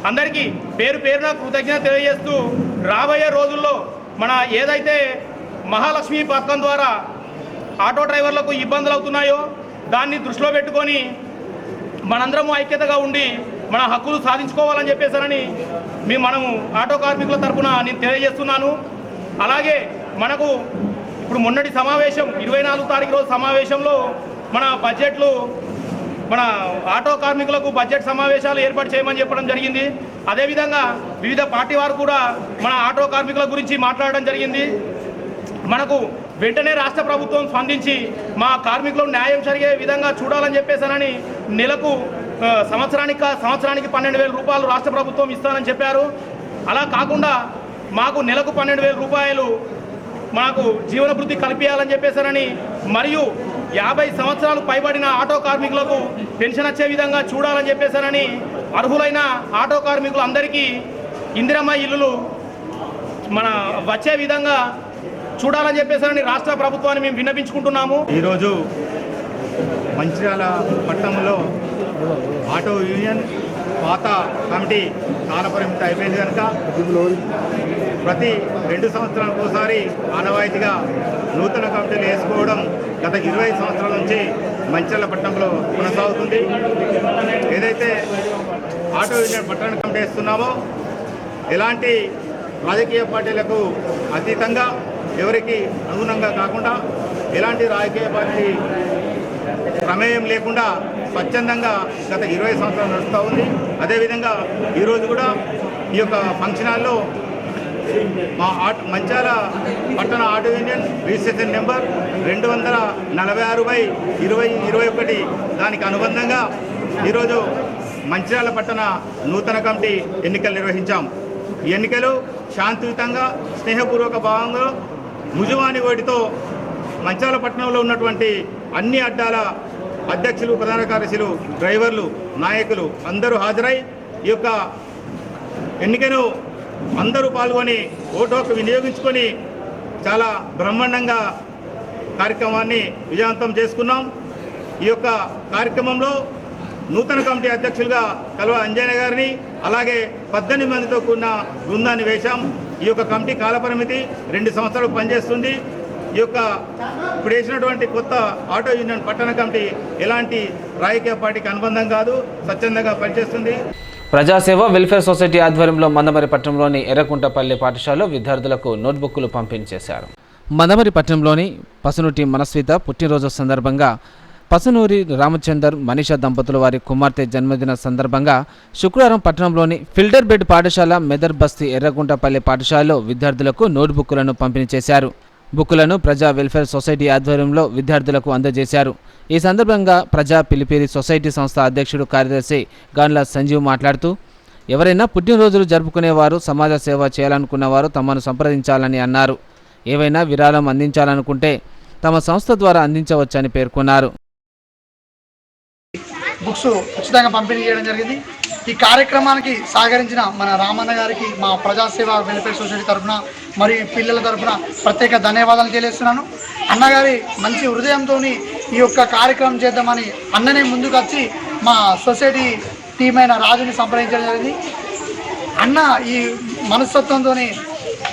అందరికీ పేరు పేరున కృతజ్ఞత తెలియజేస్తూ, రాబోయే రోజుల్లో మన ఏదైతే మహాలక్ష్మి పథకం ద్వారా ఆటో డ్రైవర్లకు ఇబ్బందులు అవుతున్నాయో దాన్ని దృష్టిలో పెట్టుకొని మనందరము ఐక్యతగా ఉండి మన హక్కులు సాధించుకోవాలని చెప్పేసారని మనము ఆటో కార్మికుల తరఫున నేను తెలియజేస్తున్నాను. అలాగే మనకు ఇప్పుడు మొన్నటి సమావేశం 24 తారీఖు రోజు సమావేశంలో మన ఆటో కార్మికులకు బడ్జెట్ సమావేశాలు ఏర్పాటు చేయమని చెప్పడం జరిగింది. అదేవిధంగా వివిధ పార్టీ వారు కూడా మన ఆటో కార్మికుల గురించి మాట్లాడడం జరిగింది. మనకు వెంటనే రాష్ట్ర ప్రభుత్వం స్పందించి మా కార్మికులకు న్యాయం జరిగే విధంగా చూడాలని చెప్పేసానని నెలకు సంవత్సరానికి 12,000 రూపాయలు రాష్ట్ర ప్రభుత్వం ఇస్తానని చెప్పారు. అలా కాకుండా మాకు నెలకు 12,000 రూపాయలు మాకు జీవన వృత్తి కల్పించాలని చెప్పేసారని, మరియు 50 సంవత్సరాలు పైబడిన ఆటో కార్మికులకు పెన్షన్ వచ్చే విధంగా చూడాలని చెప్పేసారని, అర్హులైన ఆటో కార్మికులందరికీ ఇందిరమ్మ ఇల్లులు వచ్చే విధంగా చూడాలని చెప్పేసారని రాష్ట్ర ప్రభుత్వాన్ని మేము విన్నపించుకుంటున్నాము. ఈరోజు మంచిర్యాల పట్టణంలో ఆటో యూనియన్ పాత కమిటీ కాలపరిమితి అయిపోయింది కనుక ప్రతి 2 సంవత్సరాలకు ఒకసారి ఆనవాయితీగా నూతన కమిటీలు వేసుకోవడం గత 20 సంవత్సరాల నుంచి మంచిర్యాల పట్టణంలో కొనసాగుతుంది. ఏదైతే ఆటో యూనియన్ పట్టణ కమిటీ వేస్తున్నామో ఎలాంటి రాజకీయ పార్టీలకు అతీతంగా, ఎవరికి అనుగుణంగా కాకుండా, ఎలాంటి రాజకీయ పార్టీ ప్రమేయం లేకుండా స్వచ్ఛందంగా గత 20 సంవత్సరాలు నడుస్తూ ఉంది. అదేవిధంగా ఈరోజు కూడా ఈ యొక్క ఫంక్షన్ హాల్లో మా మంచిర్యాల పట్టణ ఆటో యూనియన్ రిజిస్ట్రేషన్ నెంబర్ 246/2021 దానికి అనుబంధంగా ఈరోజు మంచిర్యాల పట్టణ నూతన కమిటీ ఎన్నికలు నిర్వహించాం. ఈ ఎన్నికలు శాంతియుతంగా, స్నేహపూర్వక భావంగా, ముజువాని ఓటితో మంచిర్యాల పట్టణంలో ఉన్నటువంటి అన్ని అడ్డాల అధ్యక్షులు, ప్రధాన కార్యదర్శులు, డ్రైవర్లు, నాయకులు అందరూ హాజరై ఈ యొక్క ఎన్నికను అందరూ పాల్గొని ఓటు హక్కు వినియోగించుకొని చాలా బ్రహ్మాండంగా కార్యక్రమాన్ని విజయవంతం చేసుకున్నాం. ఈ యొక్క కార్యక్రమంలో నూతన కమిటీ అధ్యక్షులుగా కల్వ అంజయ్య గారిని, అలాగే 18 మందితో కూడిన బృందాన్ని వేశాం. ఈ యొక్క కమిటీ కాలపరిమితి 2 సంవత్సరాలు పనిచేస్తుంది. ఈ యొక్క ఇప్పుడు వేసినటువంటి కొత్త ఆటో యూనియన్ పట్టణ కమిటీ ఎలాంటి రాజకీయ పార్టీకి అనుబంధం కాదు, స్వచ్ఛందంగా పనిచేస్తుంది.
ప్రజాసేవ వెల్ఫేర్ సొసైటీ ఆధ్వర్యంలో మందమరి పట్టణంలోని ఎర్రకుంటపల్లి పాఠశాలలో విద్యార్థులకు నోట్బుక్లు పంపిణీ చేశారు. మందమరి పట్టణంలోని పసునూటి మనస్విత పుట్టినరోజు సందర్భంగా పసునూరి రామచందర్, మనీషా దంపతుల వారి కుమార్తె జన్మదిన సందర్భంగా శుక్రవారం పట్టణంలోని ఫిల్టర్ బెడ్ పాఠశాల మెదర్ బస్తీ ఎర్రగుంటపల్లి పాఠశాలలో విద్యార్థులకు నోట్బుక్లను పంపిణీ చేశారు. బుక్కులను ప్రజా వెల్ఫేర్ సొసైటీ ఆధ్వర్యంలో విద్యార్థులకు అందజేశారు. ఈ సందర్భంగా ప్రజా పిలిపిరి సొసైటీ సంస్థ అధ్యక్షుడు కార్యదర్శి గాన్ల సంజీవ్ మాట్లాడుతూ, ఎవరైనా పుట్టినరోజులు జరుపుకునేవారు, సమాజ సేవ చేయాలనుకున్నవారు తమను సంప్రదించాలని అన్నారు. ఏవైనా విరాళం అందించాలనుకుంటే తమ సంస్థ ద్వారా అందించవచ్చని పేర్కొన్నారు.
బుక్స్ ఉచితంగా పంపిణీ చేయడం జరిగింది. ఈ కార్యక్రమానికి సహకరించిన మన రామన్న గారికి మా ప్రజాసేవ వెల్ఫేర్ సొసైటీ తరఫున మరియు పిల్లల తరఫున ప్రత్యేక ధన్యవాదాలు తెలియజేస్తున్నాను. అన్నగారి మంచి హృదయంతో ఈ యొక్క కార్యక్రమం చేద్దామని అన్ననే ముందుకు వచ్చి మా సొసైటీ టీం అయిన రాజుని సంప్రదించడం జరిగింది. అన్న ఈ మనస్తత్వంతో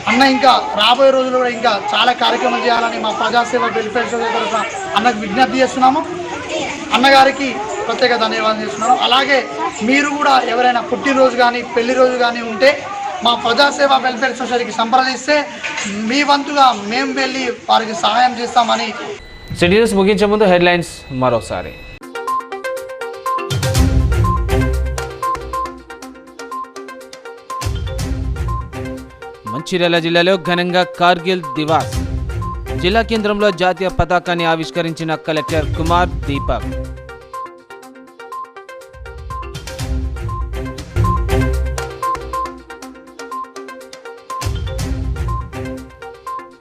అన్న ఇంకా రాబోయే రోజుల్లో కూడా ఇంకా చాలా కార్యక్రమాలు చేయాలని మా ప్రజాసేవ వెల్ఫేర్ సొసైటీ తరఫున అన్నకు విజ్ఞప్తి చేస్తున్నాము. అన్నగారికి ప్రత్యేక ధన్యవాదాలు చేస్తున్నాను. అలాగే మీరు కూడా ఎవరైనా పుట్టినరోజు కానీ పెళ్లి రోజు కానీ ఉంటే మా ప్రజాసేవ వెల్ఫేర్ సొసైటీకి సంప్రదిస్తే మీ వంతుగా మేము వెళ్ళి వారికి సహాయం చేస్తామని.
సిటీ న్యూస్ ముగించే ముందు హెడ్లైన్స్ మరోసారి. మంచిర్యాల జిల్లాలో ఘనంగా కార్గిల్ దివాస్. జిల్లా కేంద్రంలో జాతీయ పతాకాన్ని ఆవిష్కరించిన కలెక్టర్ కుమార్ దీపక్.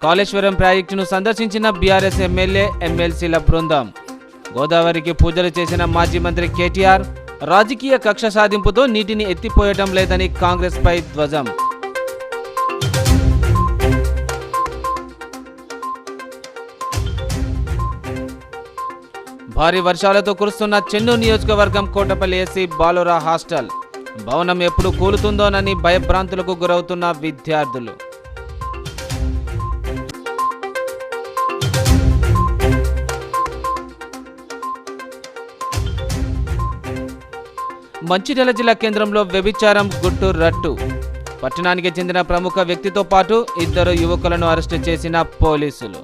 కాళేశ్వరం ప్రాజెక్టును సందర్శించిన బీఆర్ఎస్ ఎమ్మెల్యే ఎమ్మెల్సీల బృందం. గోదావరికి పూజలు చేసిన మాజీ మంత్రి కేటీఆర్ రాజకీయ కక్ష సాధింపుతో నీటిని ఎత్తిపోయటం లేదని కాంగ్రెస్ పై ధ్వజం. భారీ వర్షాలతో కురుస్తున్న చెన్నూరు నియోజకవర్గం కోటపల్లి ఎస్సీ బాలురా హాస్టల్ భవనం ఎప్పుడు కూలుతుందోనని భయభ్రాంతులకు గురవుతున్న విద్యార్థులు. మంచిర్యాల జిల్లా కేంద్రంలో వ్యభిచారం గుట్టు రట్టు. పట్టణానికి చెందిన ప్రముఖ వ్యక్తితో పాటు 2 యువకులను అరెస్టు చేసిన పోలీసులు.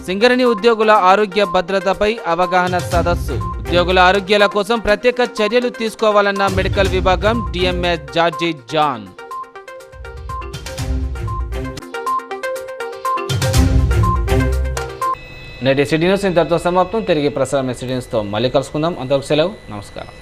సింగరేణి ఉద్యోగుల ఆరోగ్య భద్రతపై అవగాహన సదస్సు. ఉద్యోగుల ఆరోగ్యాల కోసం ప్రత్యేక చర్యలు తీసుకోవాలన్న మెడికల్ విభాగం డిఎంఎస్ జార్జి జాన్. నేటి సిటీ న్యూస్ ఇంతటితో సమాప్తం. తిరిగి ప్రసారం సిటీ న్యూస్తో మళ్ళీ కలుసుకుందాం. అంతవరకు సెలవు. నమస్కారం.